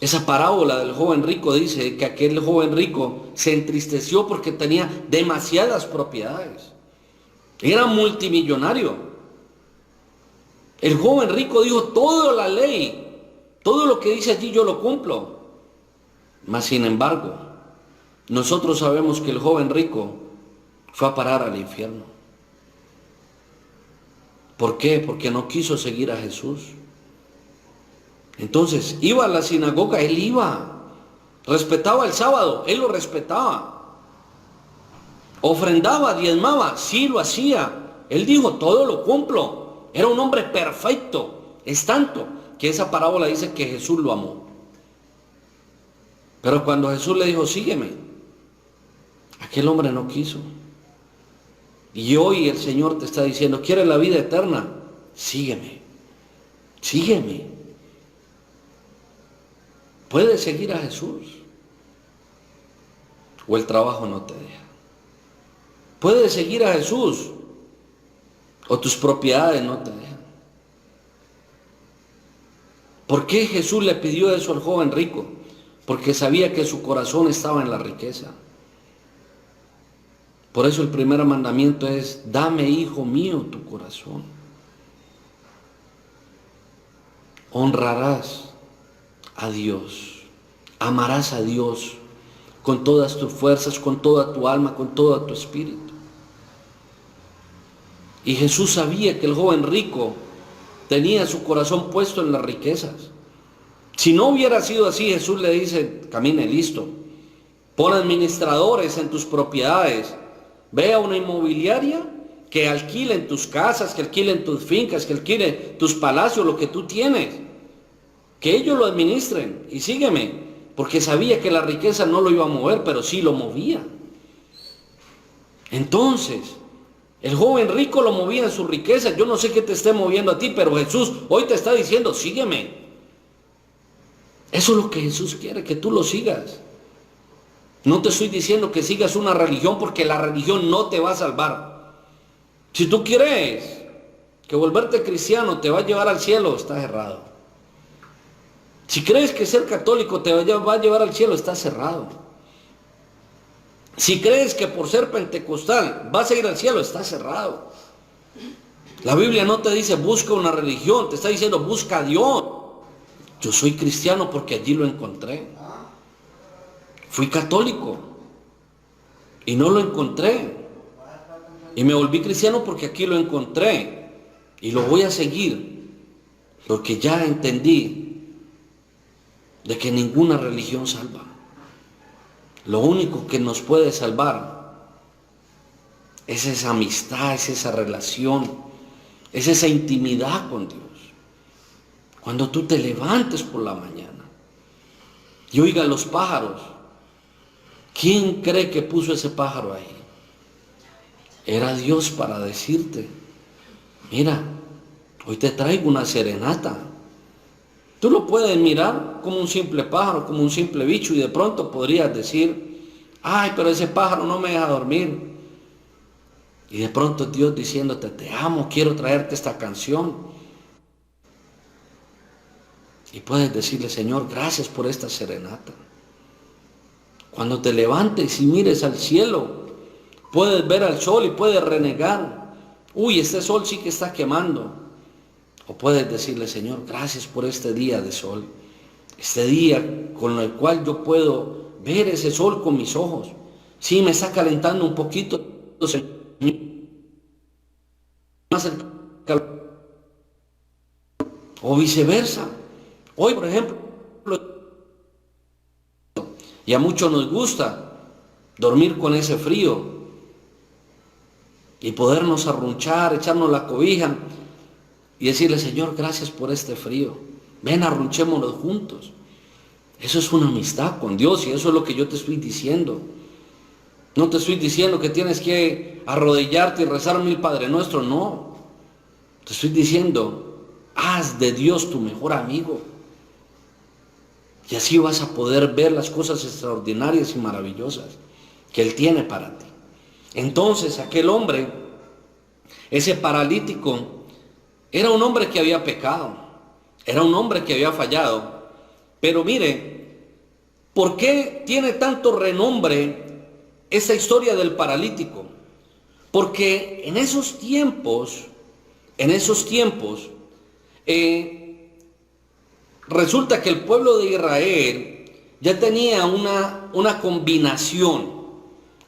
Esa parábola del joven rico dice que aquel joven rico se entristeció porque tenía demasiadas propiedades. Era multimillonario. El joven rico dijo, toda la ley, todo lo que dice allí yo lo cumplo. Mas sin embargo, nosotros sabemos que el joven rico fue a parar al infierno. ¿Por qué? Porque no quiso seguir a Jesús. Entonces, iba a la sinagoga, él iba. Respetaba el sábado, él lo respetaba. Ofrendaba, diezmaba, sí lo hacía. Él dijo, todo lo cumplo. Era un hombre perfecto. Es tanto que esa parábola dice que Jesús lo amó. Pero cuando Jesús le dijo, sígueme, aquel hombre no quiso. Y hoy el Señor te está diciendo, ¿quieres la vida eterna? Sígueme, sígueme. Puedes seguir a Jesús, o el trabajo no te deja. Puedes seguir a Jesús, o tus propiedades no te dejan. ¿Por qué Jesús le pidió eso al joven rico? Porque sabía que su corazón estaba en la riqueza. Por eso el primer mandamiento es, dame, hijo mío, tu corazón. Honrarás a Dios, amarás a Dios con todas tus fuerzas, con toda tu alma, con todo tu espíritu. Y Jesús sabía que el joven rico tenía su corazón puesto en las riquezas. Si no hubiera sido así, Jesús le dice, camine, listo, pon administradores en tus propiedades, ve a una inmobiliaria que alquilen tus casas, que alquilen tus fincas, que alquilen tus palacios, lo que tú tienes, que ellos lo administren y sígueme, porque sabía que la riqueza no lo iba a mover, pero sí lo movía. Entonces, el joven rico lo movía en su riqueza. Yo no sé qué te esté moviendo a ti, pero Jesús hoy te está diciendo, sígueme. Eso es lo que Jesús quiere, que tú lo sigas. No te estoy diciendo que sigas una religión, porque la religión no te va a salvar. Si tú quieres que volverte cristiano te va a llevar al cielo, estás errado. Si crees que ser católico te va a llevar al cielo, estás cerrado. Si crees que por ser pentecostal vas a ir al cielo, estás cerrado. La Biblia no te dice busca una religión, te está diciendo busca a Dios. Yo soy cristiano porque allí lo encontré. Fui católico y no lo encontré. Y me volví cristiano porque aquí lo encontré. Y lo voy a seguir porque ya entendí de que ninguna religión salva. Lo único que nos puede salvar es esa amistad, es esa relación, es esa intimidad con Dios. Cuando tú te levantes por la mañana y oigas los pájaros, ¿quién cree que puso ese pájaro ahí? Era Dios para decirte, mira, hoy te traigo una serenata. Tú lo puedes mirar como un simple pájaro, como un simple bicho, y de pronto podrías decir, ay, pero ese pájaro no me deja dormir. Y de pronto Dios diciéndote, te amo, quiero traerte esta canción. Y puedes decirle, Señor, gracias por esta serenata. Cuando te levantes y mires al cielo, puedes ver al sol y puedes renegar. Uy, este sol sí que está quemando. O puedes decirle, Señor, gracias por este día de sol. Este día con el cual yo puedo ver ese sol con mis ojos. Sí, me está calentando un poquito. O viceversa. Hoy, por ejemplo, y a muchos nos gusta dormir con ese frío y podernos arrunchar, echarnos la cobija y decirle, Señor, gracias por este frío. Ven, arrunchémonos juntos. Eso es una amistad con Dios y eso es lo que yo te estoy diciendo. No te estoy diciendo que tienes que arrodillarte y rezar 1000 Padre Nuestro, no. Te estoy diciendo, haz de Dios tu mejor amigo. Y así vas a poder ver las cosas extraordinarias y maravillosas que Él tiene para ti. Entonces aquel hombre, ese paralítico, era un hombre que había pecado, era un hombre que había fallado, Pero mire, ¿por qué tiene tanto renombre esta historia del paralítico? Porque en esos tiempos, resulta que el pueblo de Israel ya tenía una combinación.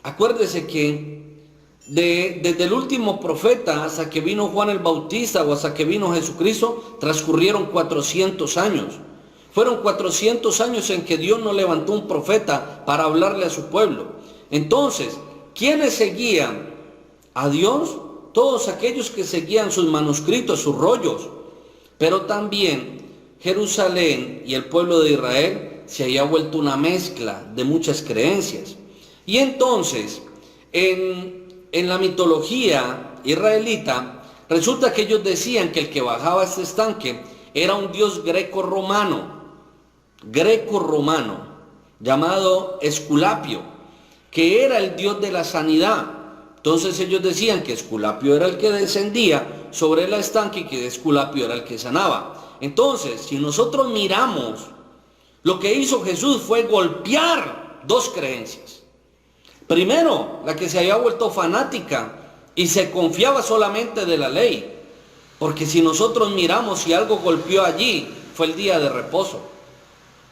Acuérdese que desde el último profeta hasta que vino Juan el Bautista o hasta que vino Jesucristo, transcurrieron 400 años. Fueron 400 años en que Dios no levantó un profeta para hablarle a su pueblo. Entonces, ¿quiénes seguían a Dios? Todos aquellos que seguían sus manuscritos, sus rollos. Pero también Jerusalén y el pueblo de Israel se había vuelto una mezcla de muchas creencias. Y entonces, en la mitología israelita, resulta que ellos decían que el que bajaba a este estanque era un dios greco-romano, llamado Esculapio, que era el dios de la sanidad. Entonces ellos decían que Esculapio era el que descendía sobre el estanque y que Esculapio era el que sanaba. Entonces, si nosotros miramos, lo que hizo Jesús fue golpear dos creencias. Primero, la que se había vuelto fanática y se confiaba solamente de la ley. Porque si nosotros miramos, si algo golpeó allí, fue el día de reposo.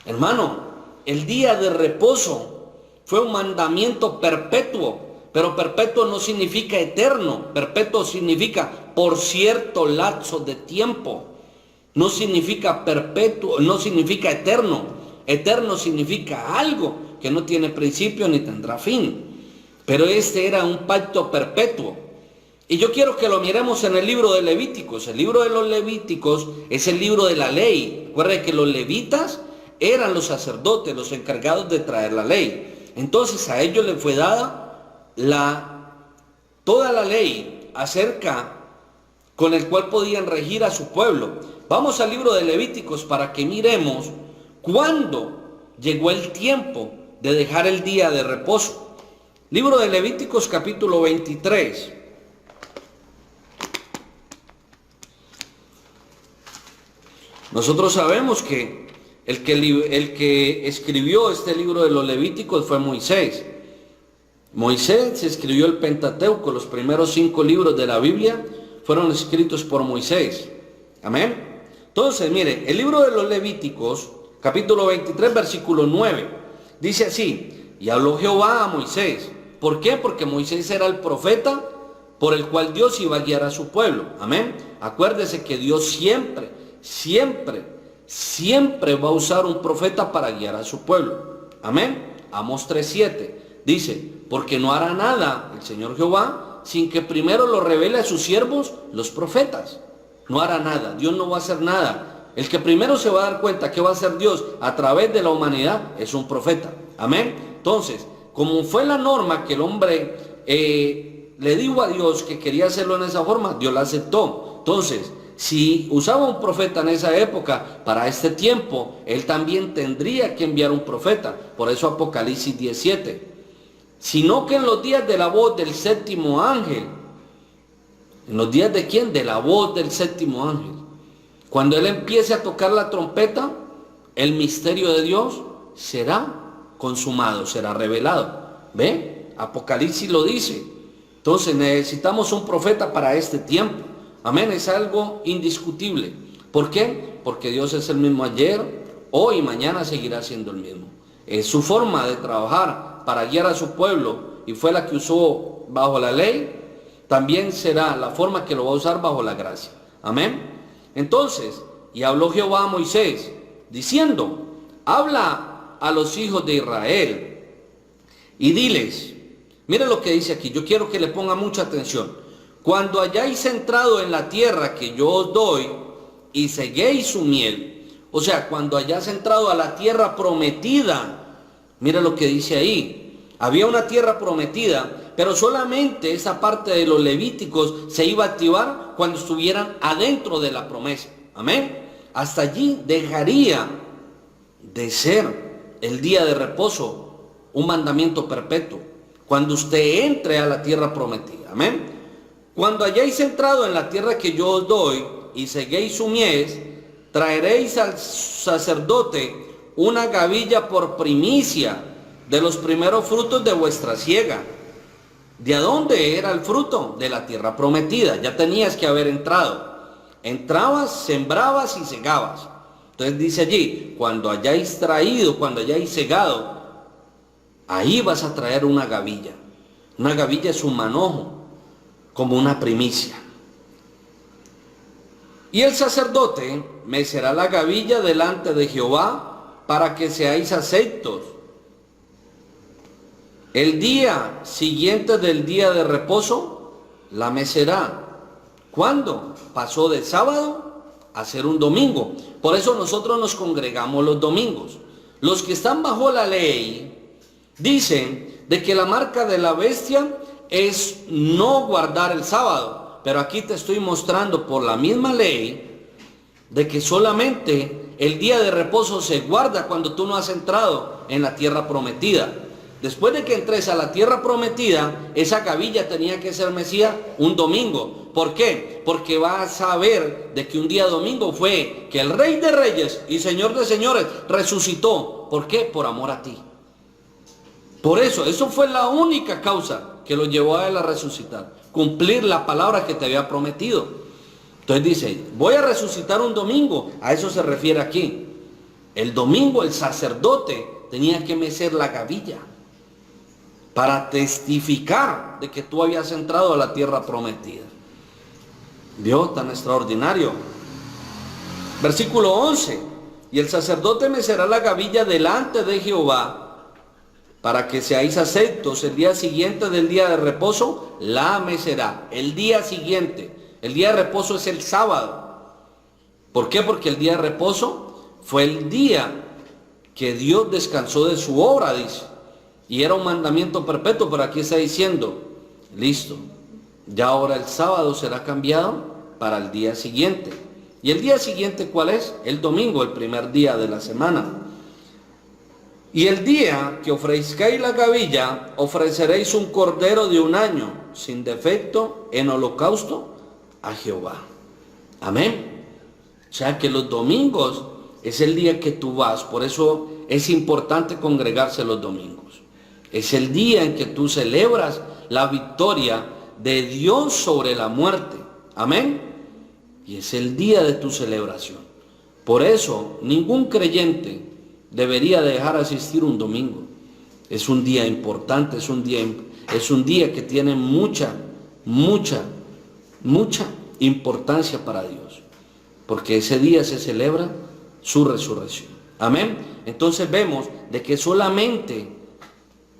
Hermano, el día de reposo fue un mandamiento perpetuo, pero perpetuo no significa eterno, perpetuo significa por cierto lapso de tiempo. No significa perpetuo, no significa eterno. Eterno significa algo que no tiene principio ni tendrá fin. Pero este era un pacto perpetuo. Y yo quiero que lo miremos en el libro de Levíticos. El libro de los Levíticos es el libro de la ley. Recuerden que los levitas eran los sacerdotes, los encargados de traer la ley. Entonces a ellos les fue dada toda la ley acerca con el cual podían regir a su pueblo. Vamos al libro de Levíticos para que miremos cuándo llegó el tiempo de dejar el día de reposo. Libro de Levíticos capítulo 23. Nosotros sabemos que el que escribió este libro de los Levíticos fue Moisés. Moisés escribió el Pentateuco, los primeros 5 libros de la Biblia fueron escritos por Moisés. Amén. Entonces, mire, el libro de los Levíticos, capítulo 23, versículo 9, dice así: y habló Jehová a Moisés. ¿Por qué? Porque Moisés era el profeta por el cual Dios iba a guiar a su pueblo. Amén. Acuérdese que Dios siempre va a usar un profeta para guiar a su pueblo. Amén. Amós 3:7 dice: porque no hará nada el Señor Jehová sin que primero lo revele a sus siervos los profetas. No hará nada, Dios no va a hacer nada. El que primero se va a dar cuenta que va a hacer Dios a través de la humanidad es un profeta. Amén. Entonces, como fue la norma que el hombre le dijo a Dios que quería hacerlo en esa forma, Dios la aceptó. Entonces, si usaba un profeta en esa época, para este tiempo, él también tendría que enviar un profeta. Por eso Apocalipsis 17. Sino que en los días de la voz del séptimo ángel. ¿En los días de quién? De la voz del séptimo ángel. Cuando él empiece a tocar la trompeta, el misterio de Dios será consumado, será revelado. ¿Ve? Apocalipsis lo dice. Entonces necesitamos un profeta para este tiempo. Amén, es algo indiscutible. ¿Por qué? Porque Dios es el mismo ayer, hoy y mañana seguirá siendo el mismo. Es su forma de trabajar para guiar a su pueblo y fue la que usó bajo la ley, también será la forma que lo va a usar bajo la gracia. Amén. Entonces, y habló Jehová a Moisés, diciendo: habla a los hijos de Israel y diles, mire lo que dice aquí, yo quiero que le ponga mucha atención. Cuando hayáis entrado en la tierra que yo os doy y seguéis su miel, o sea, cuando hayáis entrado a la tierra prometida, mira lo que dice ahí, había una tierra prometida, pero solamente esa parte de los levíticos se iba a activar cuando estuvieran adentro de la promesa. Amén. Hasta allí dejaría de ser el día de reposo un mandamiento perpetuo, cuando usted entre a la tierra prometida. Amén. Cuando hayáis entrado en la tierra que yo os doy y seguéis su mies, traeréis al sacerdote una gavilla por primicia de los primeros frutos de vuestra siega. ¿De dónde era el fruto? De la tierra prometida. Ya tenías que haber entrado. Entrabas, sembrabas y segabas. Entonces dice allí, cuando hayáis traído, cuando hayáis segado, ahí vas a traer una gavilla. Una gavilla es un manojo, como una primicia. Y el sacerdote mecerá la gavilla delante de Jehová para que seáis aceptos. El día siguiente del día de reposo la mecerá. ¿Cuándo? Pasó de sábado a ser un domingo. Por eso nosotros nos congregamos los domingos. Los que están bajo la ley dicen de que la marca de la bestia es no guardar el sábado. Pero aquí te estoy mostrando por la misma ley de que solamente el día de reposo se guarda cuando tú no has entrado en la tierra prometida. Después de que entres a la tierra prometida, esa gavilla tenía que ser mecida un domingo. ¿Por qué? Porque vas a ver de que un día domingo fue que el Rey de Reyes y Señor de Señores resucitó. ¿Por qué? Por amor a ti. Por eso fue la única causa que lo llevó a él a resucitar. Cumplir la palabra que te había prometido. Entonces dice, voy a resucitar un domingo. A eso se refiere aquí. El domingo el sacerdote tenía que mecer la gavilla para testificar de que tú habías entrado a la tierra prometida. Dios tan extraordinario. Versículo 11. Y el sacerdote mecerá la gavilla delante de Jehová para que seáis aceptos. El día siguiente del día de reposo la mecerá. El día siguiente. El día de reposo es el sábado. ¿Por qué? Porque el día de reposo fue el día que Dios descansó de su obra, dice. Y era un mandamiento perpetuo, pero aquí está diciendo, listo, ya ahora el sábado será cambiado para el día siguiente. ¿Y el día siguiente cuál es? El domingo, el primer día de la semana. Y el día que ofrezcáis la gavilla, ofreceréis un cordero de un año, sin defecto, en holocausto a Jehová. Amén. O sea que los domingos es el día que tú vas, por eso es importante congregarse los domingos. Es el día en que tú celebras la victoria de Dios sobre la muerte. Amén. Y es el día de tu celebración. Por eso, ningún creyente debería dejar asistir un domingo. Es un día importante, es un día que tiene mucha importancia para Dios. Porque ese día se celebra su resurrección. Amén. Entonces vemos de que solamente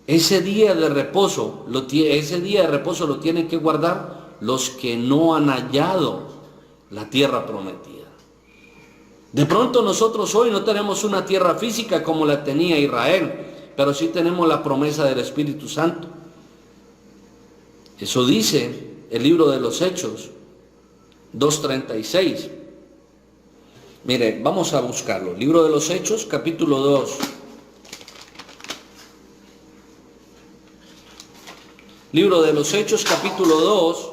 ese día de reposo lo tienen que guardar los que no han hallado la tierra prometida. De pronto nosotros hoy no tenemos una tierra física como la tenía Israel, pero sí tenemos la promesa del Espíritu Santo. Eso dice el libro de los Hechos 2:36. Mire, vamos a buscarlo. Libro de los Hechos, capítulo 2. Libro de los Hechos, capítulo 2.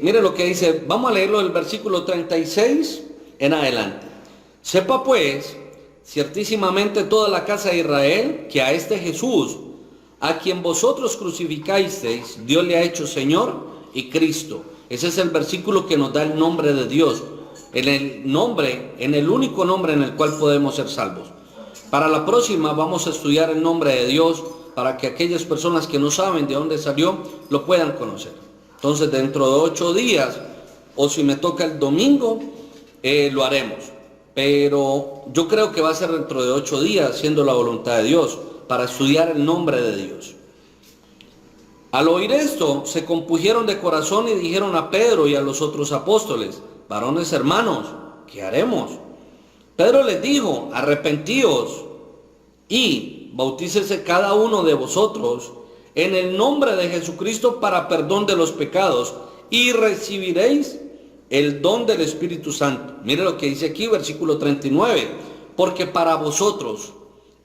Mire lo que dice, vamos a leerlo del versículo 36 en adelante. Sepa pues, ciertísimamente toda la casa de Israel, que a este Jesús, a quien vosotros crucificasteis, Dios le ha hecho Señor y Cristo. Ese es el versículo que nos da el nombre de Dios, en el único nombre en el cual podemos ser salvos. Para la próxima vamos a estudiar el nombre de Dios, para que aquellas personas que no saben de dónde salió, lo puedan conocer. Entonces dentro de 8 días, o si me toca el domingo, lo haremos. Pero yo creo que va a ser dentro de 8 días, siendo la voluntad de Dios, para estudiar el nombre de Dios. Al oír esto, se compusieron de corazón y dijeron a Pedro y a los otros apóstoles: varones hermanos, ¿qué haremos? Pedro les dijo: arrepentíos y bautícese cada uno de vosotros en el nombre de Jesucristo para perdón de los pecados, y recibiréis el don del Espíritu Santo. Mire lo que dice aquí, versículo 39. Porque para vosotros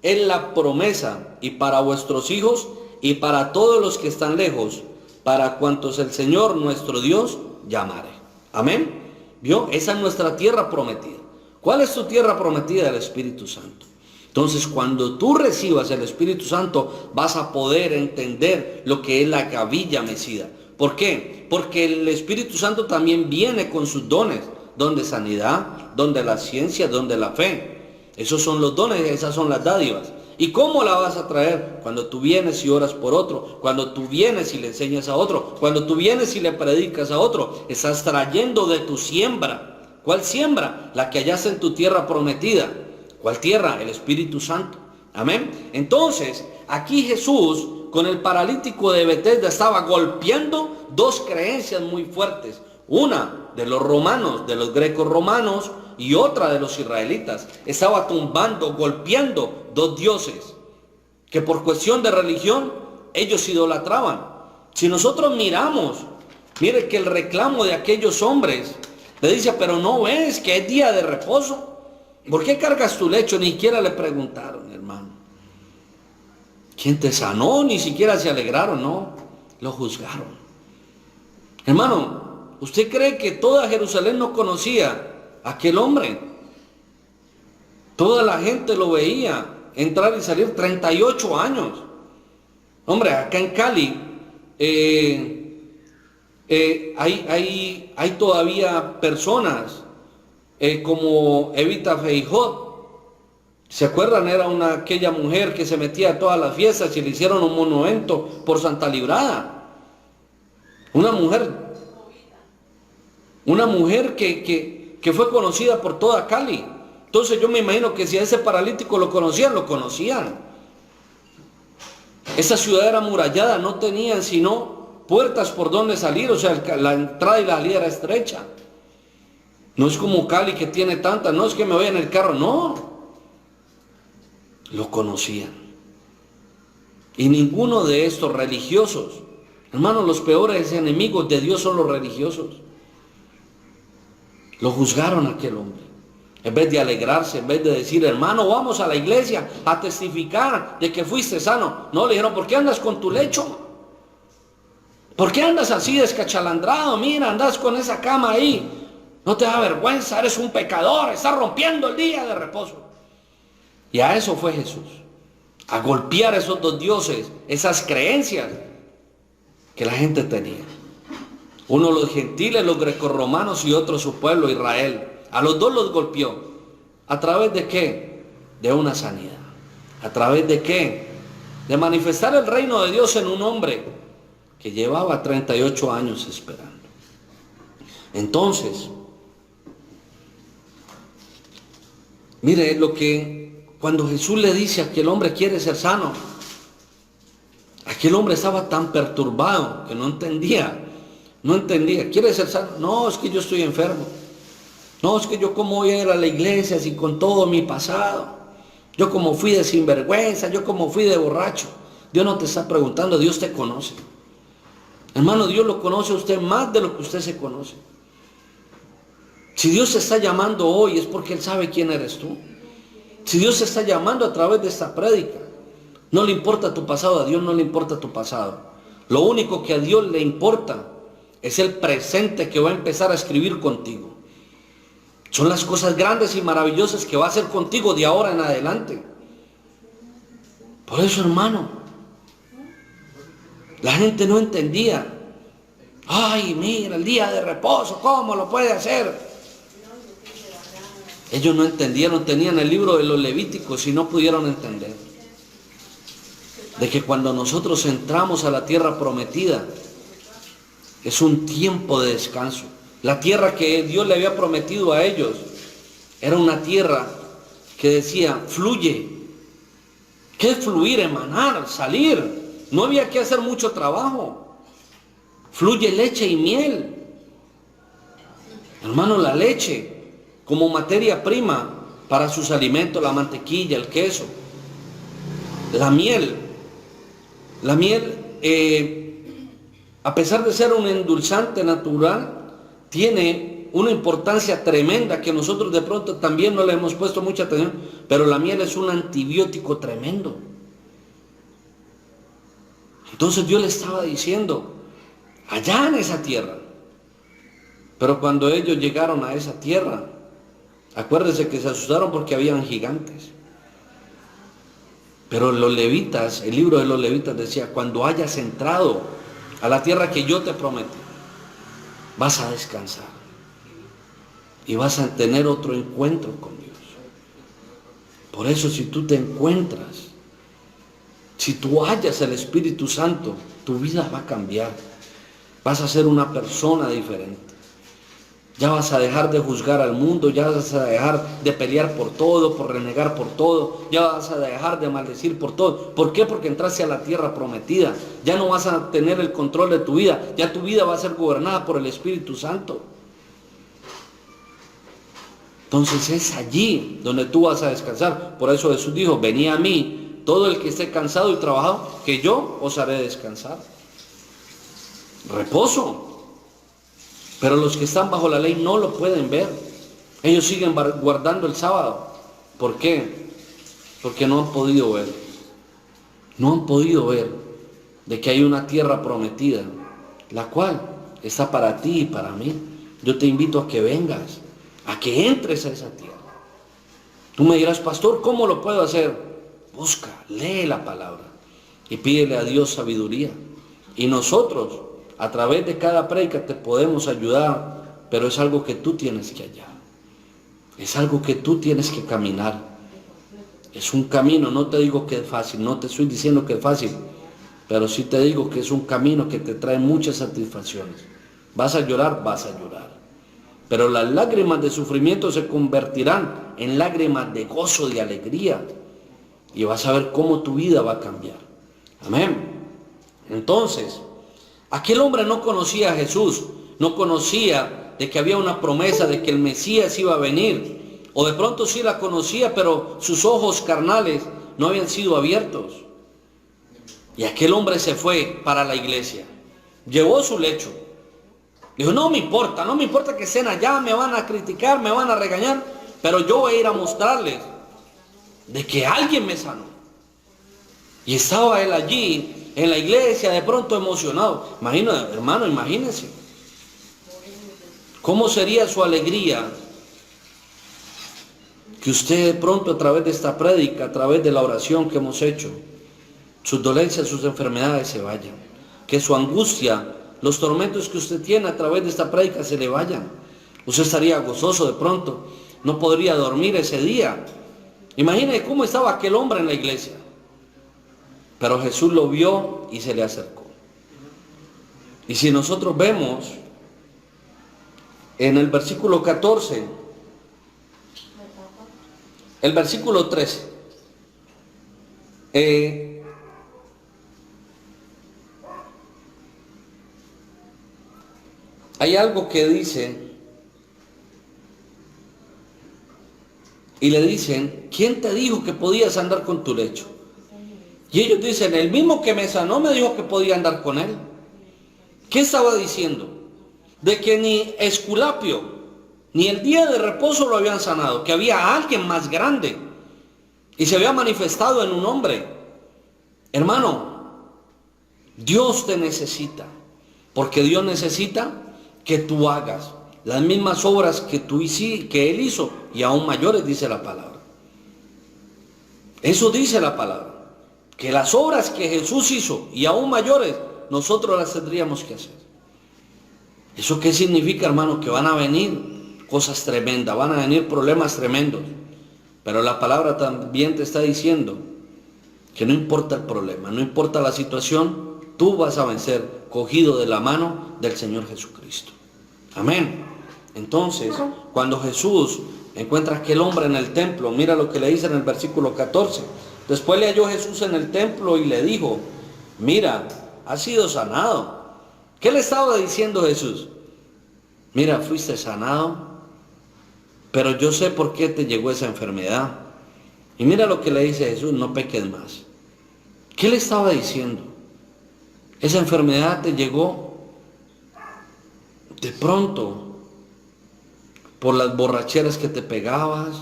es la promesa, y para vuestros hijos, y para todos los que están lejos, para cuantos el Señor nuestro Dios llamare. Amén. ¿Vio? Esa es nuestra tierra prometida. ¿Cuál es tu tierra prometida? El Espíritu Santo. Entonces, cuando tú recibas el Espíritu Santo, vas a poder entender lo que es la gavilla mecida. ¿Por qué? Porque el Espíritu Santo también viene con sus dones. Don de sanidad, don de la ciencia, don de la fe. Esos son los dones, esas son las dádivas. ¿Y cómo la vas a traer? Cuando tú vienes y oras por otro, cuando tú vienes y le enseñas a otro, cuando tú vienes y le predicas a otro, estás trayendo de tu siembra. ¿Cuál siembra? La que hallaste en tu tierra prometida. ¿Cuál tierra? El Espíritu Santo. Amén. Entonces, aquí Jesús con el paralítico de Betesda estaba golpeando dos creencias muy fuertes. Una de los romanos, de los grecos romanos, y otra de los israelitas. Estaba tumbando, golpeando dos dioses que por cuestión de religión ellos idolatraban. Si nosotros miramos, mire que el reclamo de aquellos hombres le dice, pero no ves que es día de reposo. ¿Por qué cargas tu lecho? Ni siquiera le preguntaron, hermano. ¿Quién te sanó? Ni siquiera se alegraron, no. Lo juzgaron. Hermano, ¿usted cree que toda Jerusalén no conocía a aquel hombre? Toda la gente lo veía entrar y salir. 38 años. Hombre, acá en Cali hay todavía personas como Evita Feijó. ¿Se acuerdan? Era aquella mujer que se metía a todas las fiestas y le hicieron un monumento por Santa Librada. Una mujer que fue conocida por toda Cali. Entonces yo me imagino que si a ese paralítico lo conocían, lo conocían. Esa ciudad era amurallada, no tenían sino puertas por donde salir, o sea, la entrada y la salida era estrecha. No es como Cali que tiene tantas, no es que me voy en el carro, no. Lo conocían. Y ninguno de estos religiosos, hermanos, los peores enemigos de Dios son los religiosos. Lo juzgaron a aquel hombre. En vez de alegrarse, en vez de decir, hermano, vamos a la iglesia a testificar de que fuiste sano. No, le dijeron, ¿por qué andas con tu lecho? ¿Por qué andas así descachalandrado? Mira, andas con esa cama ahí. No te da vergüenza, eres un pecador, estás rompiendo el día de reposo. Y a eso fue Jesús. A golpear esos dos dioses, esas creencias que la gente tenía. Uno los gentiles, los grecorromanos, y otro su pueblo, Israel. A los dos los golpeó. ¿A través de qué? De una sanidad. ¿A través de qué? De manifestar el reino de Dios en un hombre que llevaba 38 años esperando. Entonces, mire lo que cuando Jesús le dice a aquel hombre quiere ser sano, aquel hombre estaba tan perturbado que no entendía, quiere ser sano. No, es que yo estoy enfermo. No, es que yo como voy a ir a la iglesia así con todo mi pasado. Yo como fui de sinvergüenza, yo como fui de borracho. Dios no te está preguntando, Dios te conoce. Hermano, Dios lo conoce a usted más de lo que usted se conoce. Si Dios te está llamando hoy es porque Él sabe quién eres tú. Si Dios te está llamando a través de esta prédica, no le importa tu pasado, a Dios no le importa tu pasado. Lo único que a Dios le importa es el presente que va a empezar a escribir contigo. Son las cosas grandes y maravillosas que va a hacer contigo de ahora en adelante. Por eso, hermano, la gente no entendía. Ay, mira, el día de reposo, ¿cómo lo puede hacer? Ellos no entendieron, tenían el libro de los Levíticos y no pudieron entender. De que cuando nosotros entramos a la tierra prometida, es un tiempo de descanso. La tierra que Dios le había prometido a ellos era una tierra que decía, fluye. ¿Qué es fluir? Emanar, salir. No había que hacer mucho trabajo. Fluye leche y miel. Hermano, la leche como materia prima para sus alimentos, la mantequilla, el queso. La miel, a pesar de ser un endulzante natural, tiene una importancia tremenda que nosotros de pronto también no le hemos puesto mucha atención, pero la miel es un antibiótico tremendo. Entonces Dios le estaba diciendo, allá en esa tierra. Pero cuando ellos llegaron a esa tierra, acuérdense que se asustaron porque habían gigantes. Pero los levitas, el libro de los levitas decía, cuando hayas entrado a la tierra que yo te prometí, vas a descansar y vas a tener otro encuentro con Dios. Por eso, si tú te encuentras, si tú hallas el Espíritu Santo, tu vida va a cambiar. Vas a ser una persona diferente. Ya vas a dejar de juzgar al mundo, ya vas a dejar de pelear por todo, por renegar por todo, ya vas a dejar de maldecir por todo. ¿Por qué? Porque entraste a la tierra prometida. Ya no vas a tener el control de tu vida, ya tu vida va a ser gobernada por el Espíritu Santo. Entonces es allí donde tú vas a descansar. Por eso Jesús dijo, venid a mí, todo el que esté cansado y trabajado, que yo os haré descansar. Reposo. Pero los que están bajo la ley no lo pueden ver. Ellos siguen guardando el sábado. ¿Por qué? Porque no han podido ver. No han podido ver de que hay una tierra prometida, la cual está para ti y para mí. Yo te invito a que vengas, a que entres a esa tierra. Tú me dirás, pastor, ¿cómo lo puedo hacer? Busca, lee la palabra y pídele a Dios sabiduría. Y nosotros, a través de cada prédica te podemos ayudar, pero es algo que tú tienes que hallar. Es algo que tú tienes que caminar. Es un camino, no te digo que es fácil, no te estoy diciendo que es fácil, pero sí te digo que es un camino que te trae muchas satisfacciones. ¿Vas a llorar? Vas a llorar. Pero las lágrimas de sufrimiento se convertirán en lágrimas de gozo, de alegría. Y vas a ver cómo tu vida va a cambiar. Amén. Entonces, aquel hombre no conocía a Jesús, no conocía de que había una promesa de que el Mesías iba a venir, o de pronto sí la conocía, pero sus ojos carnales no habían sido abiertos. Y aquel hombre se fue para la iglesia, llevó su lecho, dijo, no me importa que estén allá, me van a criticar, me van a regañar, pero yo voy a ir a mostrarles de que alguien me sanó. Y estaba él allí, en la iglesia, de pronto emocionado. Hermano, imagínense. ¿Cómo sería su alegría que usted de pronto a través de esta prédica, a través de la oración que hemos hecho, sus dolencias, sus enfermedades se vayan? Que su angustia, los tormentos que usted tiene a través de esta prédica se le vayan. Usted estaría gozoso de pronto, no podría dormir ese día. Imagínese cómo estaba aquel hombre en la iglesia. Pero Jesús lo vio y se le acercó. Y si nosotros vemos en el versículo 14, el versículo 13, hay algo que dice, y le dicen, ¿quién te dijo que podías andar con tu lecho? Y ellos dicen, el mismo que me sanó me dijo que podía andar con él. ¿Qué estaba diciendo? De que ni Esculapio, ni el día de reposo lo habían sanado, que había alguien más grande y se había manifestado en un hombre. Hermano, Dios te necesita, porque Dios necesita que tú hagas las mismas obras que Él hizo, y aún mayores, dice la palabra. Eso dice la palabra. Que las obras que Jesús hizo y aún mayores, nosotros las tendríamos que hacer. ¿Eso qué significa, hermano? Que van a venir cosas tremendas, van a venir problemas tremendos. Pero la palabra también te está diciendo que no importa el problema, no importa la situación, tú vas a vencer cogido de la mano del Señor Jesucristo. Amén. Entonces, cuando Jesús encuentra a aquel hombre en el templo, mira lo que le dice en el versículo 14. Después le halló Jesús en el templo y le dijo, mira, has sido sanado. ¿Qué le estaba diciendo Jesús? Mira, fuiste sanado, pero yo sé por qué te llegó esa enfermedad. Y mira lo que le dice Jesús, no peques más. ¿Qué le estaba diciendo? Esa enfermedad te llegó de pronto por las borracheras que te pegabas,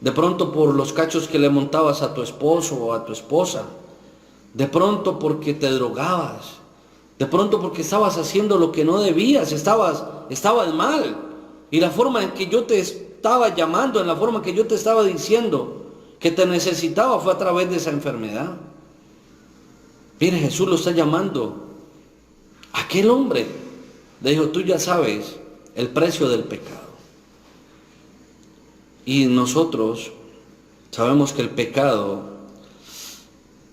de pronto por los cachos que le montabas a tu esposo o a tu esposa, de pronto porque te drogabas, de pronto porque estabas haciendo lo que no debías, estabas mal. Y la forma en que yo te estaba llamando, en la forma en que yo te estaba diciendo que te necesitaba fue a través de esa enfermedad. Mire, Jesús lo está llamando. Aquel hombre le dijo, tú ya sabes el precio del pecado. Y nosotros sabemos que el pecado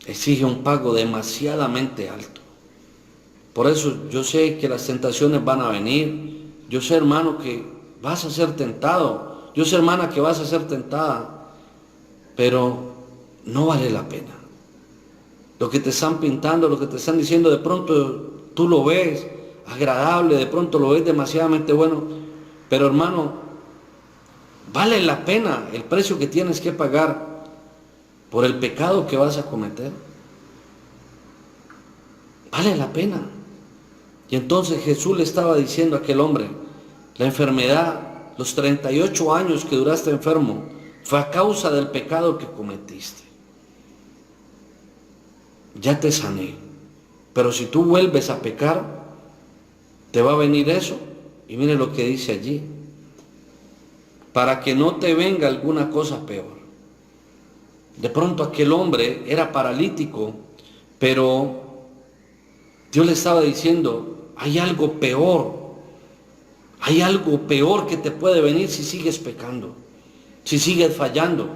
exige un pago demasiadamente alto. Por eso yo sé que las tentaciones van a venir. Yo sé, hermano, que vas a ser tentado. Yo sé, hermana, que vas a ser tentada. Pero no vale la pena. Lo que te están pintando, lo que te están diciendo, de pronto tú lo ves agradable, de pronto lo ves demasiadamente bueno. Pero, hermano, vale la pena el precio que tienes que pagar por el pecado que vas a cometer. Vale la pena. Y entonces Jesús le estaba diciendo a aquel hombre, la enfermedad, los 38 años que duraste enfermo, fue a causa del pecado que cometiste. Ya te sané, pero si tú vuelves a pecar, te va a venir eso. Y mire lo que dice allí, para que no te venga alguna cosa peor. De pronto aquel hombre era paralítico, pero Dios le estaba diciendo, hay algo peor que te puede venir si sigues pecando, si sigues fallando.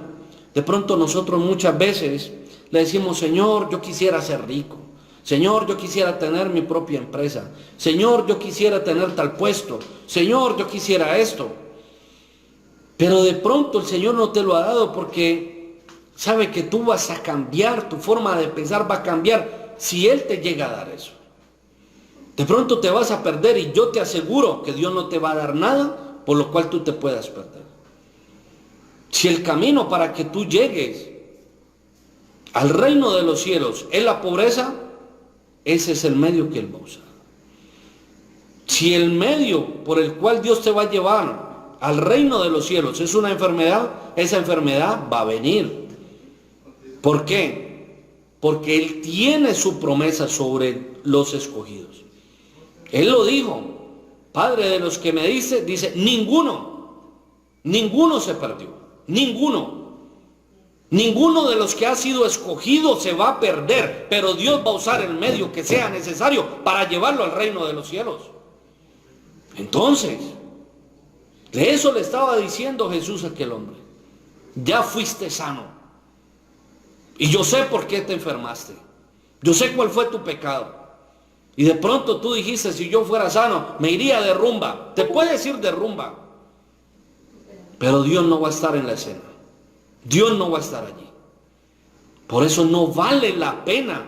De pronto nosotros muchas veces le decimos, Señor, yo quisiera ser rico. Señor, yo quisiera tener mi propia empresa. Señor, yo quisiera tener tal puesto. Señor, yo quisiera esto. Pero de pronto el Señor no te lo ha dado porque sabe que tú vas a cambiar, tu forma de pensar va a cambiar si Él te llega a dar eso. De pronto te vas a perder y yo te aseguro que Dios no te va a dar nada por lo cual tú te puedas perder. Si el camino para que tú llegues al reino de los cielos es la pobreza, ese es el medio que Él va a usar. Si el medio por el cual Dios te va a llevar al reino de los cielos es una enfermedad, esa enfermedad va a venir. ¿Por qué? Porque Él tiene su promesa sobre los escogidos. Él lo dijo, Padre, de los que me dice ninguno se perdió, ninguno de los que ha sido escogido se va a perder, pero Dios va a usar el medio que sea necesario para llevarlo al reino de los cielos. Entonces, de eso le estaba diciendo Jesús a aquel hombre, ya fuiste sano, y yo sé por qué te enfermaste, yo sé cuál fue tu pecado. Y de pronto tú dijiste, si yo fuera sano, me iría de rumba. Te puedes ir de rumba. Pero Dios no va a estar en la escena. Dios no va a estar allí. Por eso no vale la pena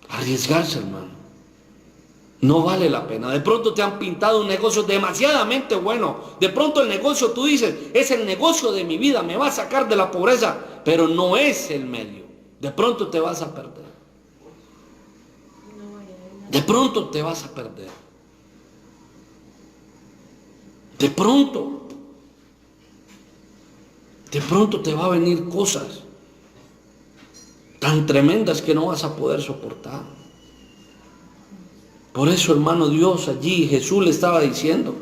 arriesgarse, hermano. No vale la pena. De pronto te han pintado un negocio demasiadamente bueno. De pronto el negocio, tú dices, es el negocio de mi vida, me va a sacar de la pobreza. Pero no es el medio. De pronto te vas a perder. De pronto te vas a perder. De pronto te va a venir cosas tan tremendas que no vas a poder soportar. Por eso, hermano, Dios allí, Jesús le estaba diciendo,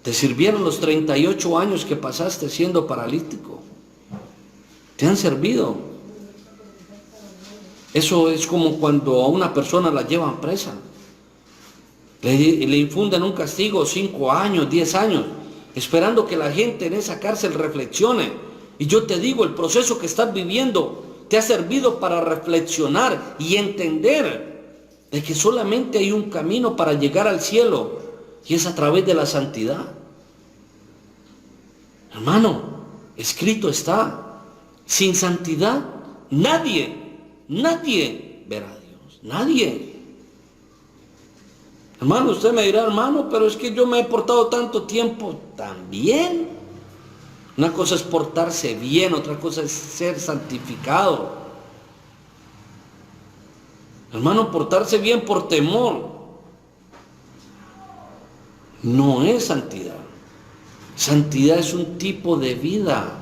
te sirvieron los 38 años que pasaste siendo paralítico. Te han servido. Eso es como cuando a una persona la llevan presa. Le infunden un castigo 5 años, 10 años, esperando que la gente en esa cárcel reflexione. Y yo te digo, el proceso que estás viviendo te ha servido para reflexionar y entender de que solamente hay un camino para llegar al cielo, y es a través de la santidad. Hermano, escrito está, sin santidad nadie verá a Dios, nadie. Hermano, usted me dirá, hermano, pero es que yo me he portado tanto tiempo. También. Una cosa es portarse bien, otra cosa es ser santificado. Hermano, portarse bien por temor no es santidad. Santidad es un tipo de vida.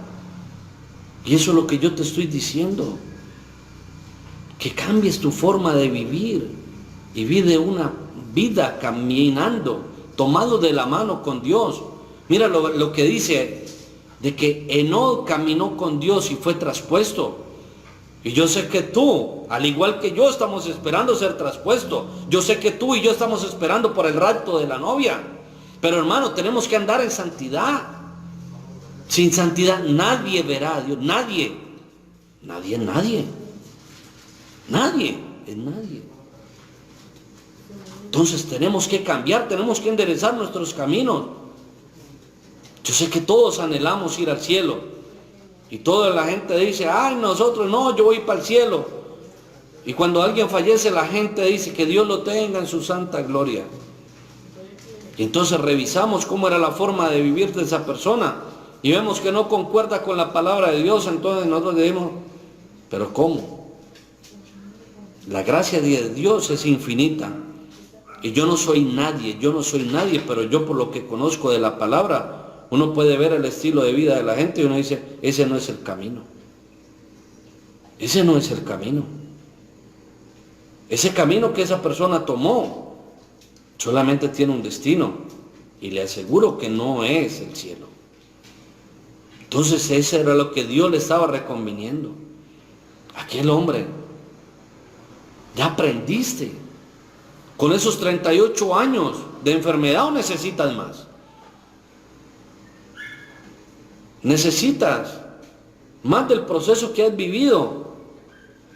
Y eso es lo que yo te estoy diciendo. Que cambies tu forma de vivir y vive una vida caminando, tomado de la mano con Dios. Mira lo que dice, de que Enoc caminó con Dios y fue traspuesto. Y yo sé que tú, al igual que yo, estamos esperando ser traspuestos. Yo sé que tú y yo estamos esperando por el rapto de la novia. Pero hermano, tenemos que andar en santidad. Sin santidad nadie verá a Dios. Nadie es nadie. Entonces tenemos que cambiar, tenemos que enderezar nuestros caminos. Yo sé que todos anhelamos ir al cielo. Y toda la gente dice, ay, nosotros no, yo voy para el cielo. Y cuando alguien fallece, la gente dice que Dios lo tenga en su santa gloria. Y entonces revisamos cómo era la forma de vivir de esa persona. Y vemos que no concuerda con la palabra de Dios. Entonces nosotros decimos, ¿pero cómo? La gracia de Dios es infinita. Y yo no soy nadie, pero yo por lo que conozco de la palabra, uno puede ver el estilo de vida de la gente y uno dice, ese no es el camino. Ese no es el camino. Ese camino que esa persona tomó solamente tiene un destino y le aseguro que no es el cielo. Entonces eso era lo que Dios le estaba reconviniendo. Aquel hombre, ya aprendiste. Con esos 38 años de enfermedad, ¿o necesitas más? ¿Necesitas más del proceso que has vivido?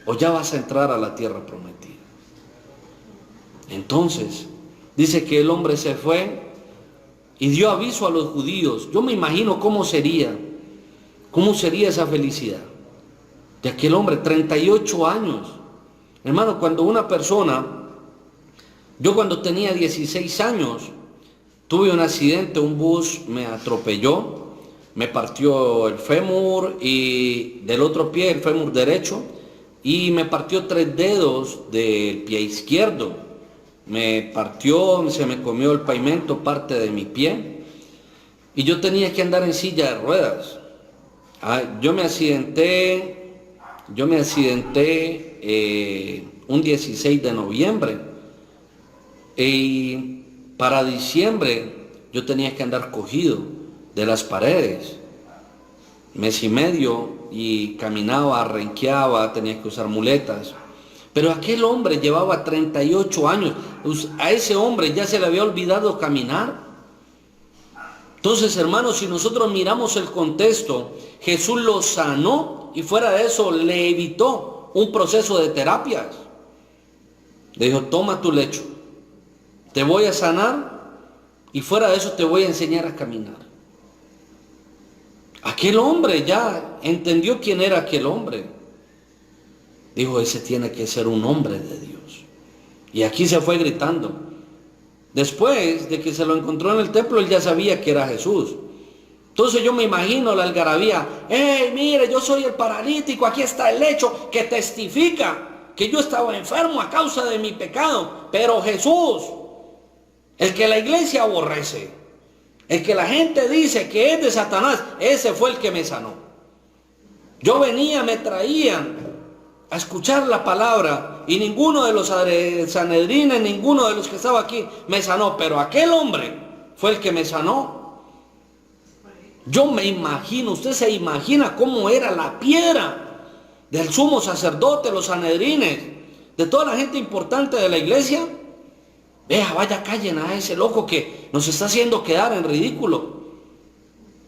¿O ya vas a entrar a la tierra prometida? Entonces, dice que el hombre se fue y dio aviso a los judíos. Yo me imagino cómo sería esa felicidad de aquel hombre, 38 años. Hermano, cuando una persona, yo cuando tenía 16 años, tuve un accidente, un bus me atropelló, me partió el fémur y del otro pie, el fémur derecho, y me partió 3 dedos del pie izquierdo. Me partió, se me comió el pavimento, parte de mi pie, y yo tenía que andar en silla de ruedas. Yo me accidenté un 16 de noviembre y para diciembre yo tenía que andar cogido de las paredes, mes y medio, y caminaba, renqueaba, tenía que usar muletas. Pero aquel hombre llevaba 38 años, a ese hombre ya se le había olvidado caminar. Entonces, hermanos, si nosotros miramos el contexto, Jesús lo sanó y fuera de eso le evitó un proceso de terapias. Le dijo, toma tu lecho, te voy a sanar y fuera de eso te voy a enseñar a caminar. Aquel hombre ya entendió quién era aquel hombre. Dijo, ese tiene que ser un hombre de Dios. Y aquí se fue gritando. Después de que se lo encontró en el templo, él ya sabía que era Jesús. Entonces yo me imagino la algarabía. ¡Hey, mire, yo soy el paralítico! Aquí está el lecho que testifica que yo estaba enfermo a causa de mi pecado. Pero Jesús, el que la iglesia aborrece, el que la gente dice que es de Satanás, ese fue el que me sanó. Yo venía, me traían a escuchar la palabra y ninguno de los sanedrines, ninguno de los que estaba aquí me sanó, pero aquel hombre fue el que me sanó. Yo me imagino, usted se imagina cómo era la piedra del sumo sacerdote, los sanedrines, de toda la gente importante de la iglesia. Vea, vaya, callen a ese loco que nos está haciendo quedar en ridículo.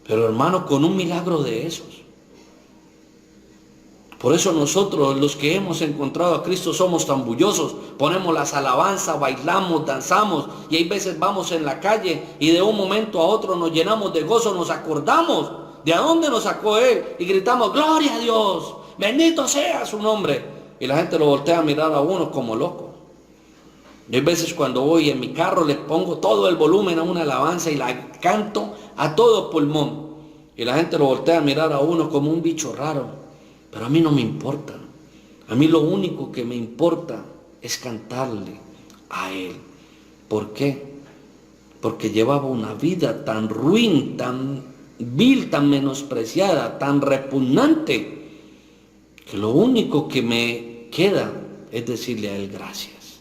Pero hermano, con un milagro de esos. Por eso nosotros, los que hemos encontrado a Cristo, somos tan bullosos. Ponemos las alabanzas, bailamos, danzamos, y hay veces vamos en la calle y de un momento a otro nos llenamos de gozo, nos acordamos de a dónde nos sacó Él y gritamos, gloria a Dios, bendito sea su nombre. Y la gente lo voltea a mirar a uno como loco. Y hay veces cuando voy en mi carro le pongo todo el volumen a una alabanza y la canto a todo pulmón. Y la gente lo voltea a mirar a uno como un bicho raro. Pero a mí no me importa. A mí lo único que me importa es cantarle a Él. ¿Por qué? porque llevaba una vida tan ruin, tan vil, tan menospreciada, tan repugnante, que lo único que me queda es decirle a Él gracias.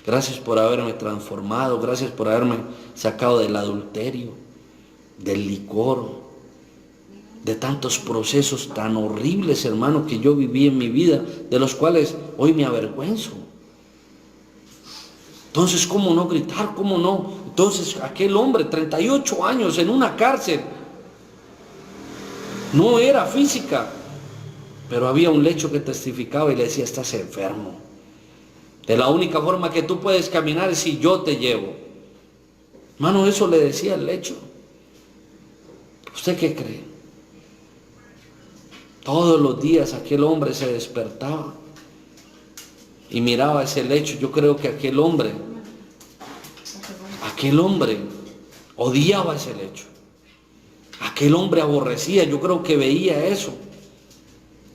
Gracias por haberme transformado, gracias por haberme sacado del adulterio, del licor, de tantos procesos tan horribles, hermano, que yo viví en mi vida, de los cuales hoy me avergüenzo. Entonces, ¿cómo no gritar? ¿Cómo no? Entonces, aquel hombre, 38 años en una cárcel, no era física, pero había un lecho que testificaba y le decía, estás enfermo. De la única forma que tú puedes caminar es si yo te llevo. Hermano, eso le decía el lecho. ¿Usted qué cree? Todos los días aquel hombre se despertaba y miraba ese lecho. Yo creo que aquel hombre odiaba ese lecho. Aquel hombre aborrecía, yo creo que veía eso.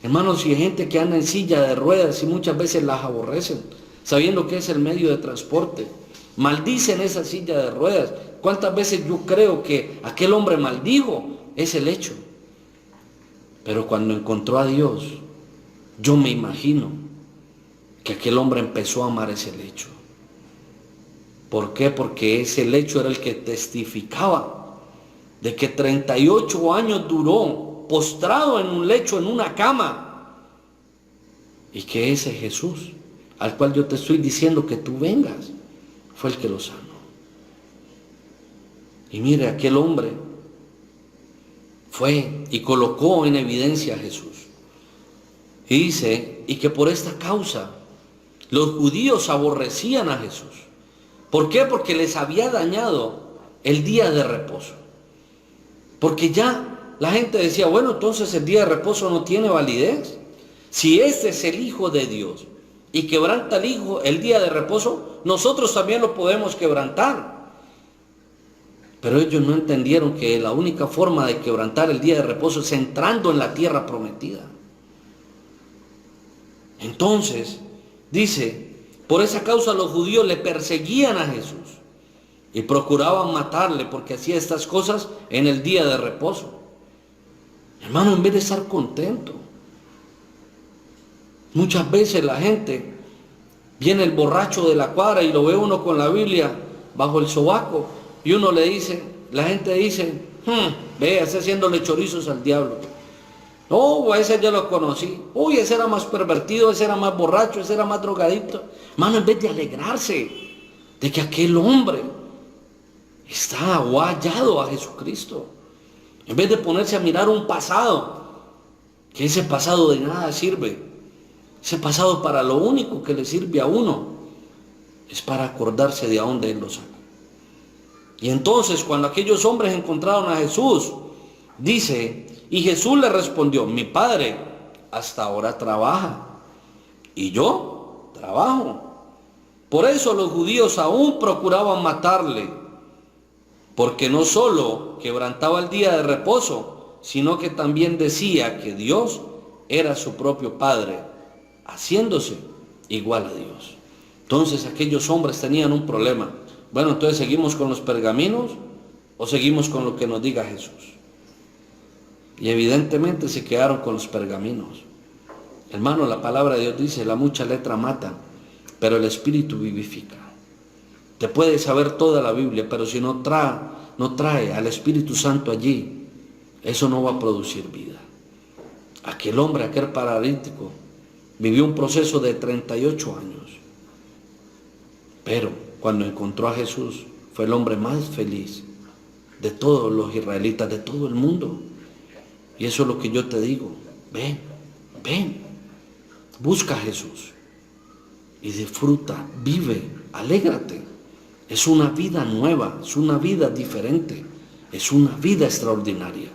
Hermanos, si hay gente que anda en silla de ruedas y muchas veces las aborrecen, sabiendo que es el medio de transporte, maldicen esa silla de ruedas. ¿Cuántas veces yo creo que aquel hombre maldijo ese lecho? Pero cuando encontró a Dios, yo me imagino que aquel hombre empezó a amar ese lecho. ¿Por qué? Porque ese lecho era el que testificaba de que 38 años duró postrado en un lecho, en una cama, y que ese Jesús, al cual yo te estoy diciendo que tú vengas, fue el que lo sanó. Y mire, aquel hombre fue y colocó en evidencia a Jesús. Y dice, y que por esta causa los judíos aborrecían a Jesús. ¿Por qué? Porque les había dañado el día de reposo. Porque ya la gente decía, bueno, entonces el día de reposo no tiene validez. Si este es el Hijo de Dios y quebranta el día de reposo, nosotros también lo podemos quebrantar. Pero ellos no entendieron que la única forma de quebrantar el día de reposo es entrando en la tierra prometida. Entonces, dice, por esa causa los judíos le perseguían a Jesús y procuraban matarle porque hacía estas cosas en el día de reposo. Hermano, en vez de estar contento, muchas veces la gente, viene el borracho de la cuadra y lo ve uno con la Biblia bajo el sobaco y uno le dice, la gente dice, ve, está haciéndole chorizos al diablo. No, ese ya lo conocí. Uy, ese era más pervertido, ese era más borracho, ese era más drogadicto. Hermano, en vez de alegrarse de que aquel hombre está o ha hallado a Jesucristo, en vez de ponerse a mirar un pasado, que ese pasado de nada sirve, ese pasado para lo único que le sirve a uno es para acordarse de a dónde Él lo sacó. Y entonces cuando aquellos hombres encontraron a Jesús, dice, y Jesús le respondió, mi Padre hasta ahora trabaja y yo trabajo. Por eso los judíos aún procuraban matarle, porque no solo quebrantaba el día de reposo, sino que también decía que Dios era su propio Padre, haciéndose igual a Dios. Entonces aquellos hombres tenían un problema. Bueno, entonces ¿seguimos con los pergaminos o seguimos con lo que nos diga Jesús? Y evidentemente se quedaron con los pergaminos. Hermano, la palabra de Dios dice, la mucha letra mata, pero el Espíritu vivifica. Te puedes saber toda la Biblia, pero si no trae al Espíritu Santo allí, eso no va a producir vida. Aquel hombre, aquel paralítico, vivió un proceso de 38 años. Pero cuando encontró a Jesús, fue el hombre más feliz de todos los israelitas, de todo el mundo. Y eso es lo que yo te digo. Ven, busca a Jesús y disfruta, vive, alégrate. Es una vida nueva, es una vida diferente, es una vida extraordinaria.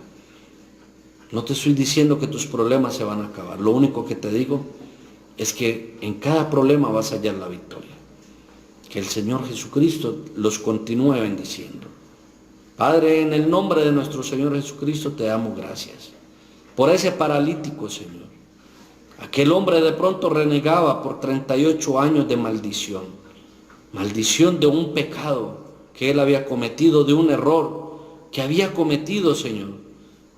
No te estoy diciendo que tus problemas se van a acabar. Lo único que te digo es que en cada problema vas a hallar la victoria. Que el Señor Jesucristo los continúe bendiciendo. Padre, en el nombre de nuestro Señor Jesucristo te damos gracias por ese paralítico, Señor. Aquel hombre de pronto renegaba por 38 años de maldición. Maldición de un pecado que él había cometido, de un error que había cometido, Señor.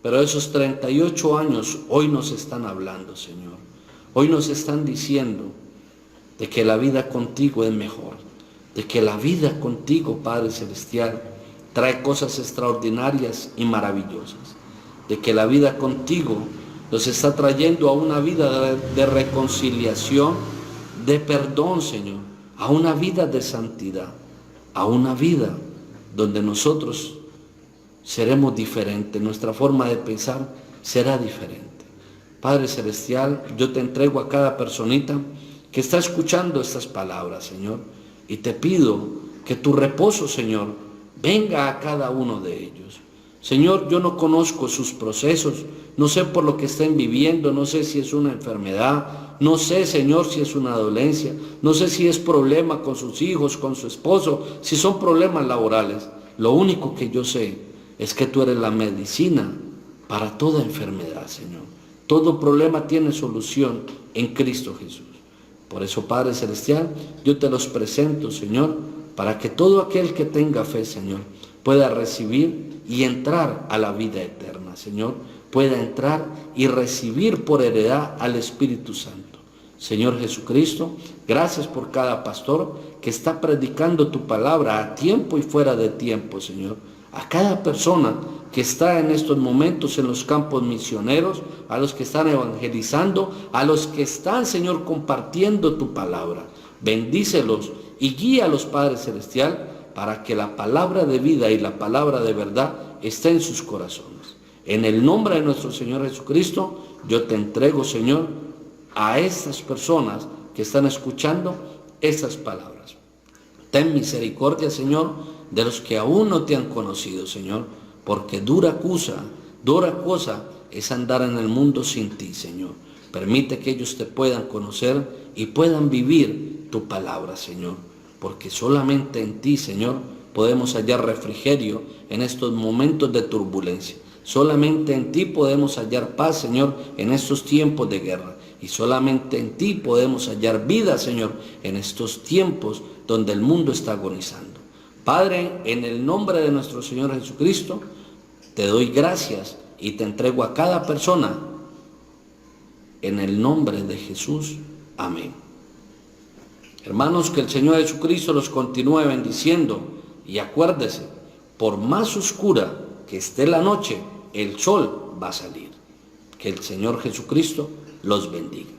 Pero esos 38 años hoy nos están hablando, Señor. Hoy nos están diciendo de que la vida contigo es mejor, de que la vida contigo, Padre Celestial, trae cosas extraordinarias y maravillosas, de que la vida contigo nos está trayendo a una vida de reconciliación, de perdón, Señor, a una vida de santidad, a una vida donde nosotros seremos diferentes, nuestra forma de pensar será diferente. Padre Celestial, yo te entrego a cada personita que está escuchando estas palabras, Señor, y te pido que tu reposo, Señor, venga a cada uno de ellos. Señor, yo no conozco sus procesos, no sé por lo que estén viviendo, no sé si es una enfermedad, no sé, Señor, si es una dolencia, no sé si es problema con sus hijos, con su esposo, si son problemas laborales. Lo único que yo sé es que tú eres la medicina para toda enfermedad, Señor. Todo problema tiene solución en Cristo Jesús. Por eso, Padre Celestial, yo te los presento, Señor, para que todo aquel que tenga fe, Señor, pueda recibir y entrar a la vida eterna, Señor, pueda entrar y recibir por heredad al Espíritu Santo. Señor Jesucristo, gracias por cada pastor que está predicando tu palabra a tiempo y fuera de tiempo, Señor. A cada persona que está en estos momentos en los campos misioneros, a los que están evangelizando, a los que están, Señor, compartiendo tu palabra. Bendícelos y guíalos, Padre Celestial, para que la palabra de vida y la palabra de verdad esté en sus corazones. En el nombre de nuestro Señor Jesucristo, yo te entrego, Señor, a estas personas que están escuchando estas palabras. Ten misericordia, Señor, de los que aún no te han conocido, Señor, porque dura cosa es andar en el mundo sin ti, Señor. Permite que ellos te puedan conocer y puedan vivir tu palabra, Señor, porque solamente en ti, Señor, podemos hallar refrigerio en estos momentos de turbulencia. Solamente en ti podemos hallar paz, Señor, en estos tiempos de guerra. Y solamente en ti podemos hallar vida, Señor, en estos tiempos donde el mundo está agonizando. Padre, en el nombre de nuestro Señor Jesucristo, te doy gracias y te entrego a cada persona. En el nombre de Jesús. Amén. Hermanos, que el Señor Jesucristo los continúe bendiciendo. Y acuérdese, por más oscura que esté la noche, el sol va a salir. Que el Señor Jesucristo los bendiga.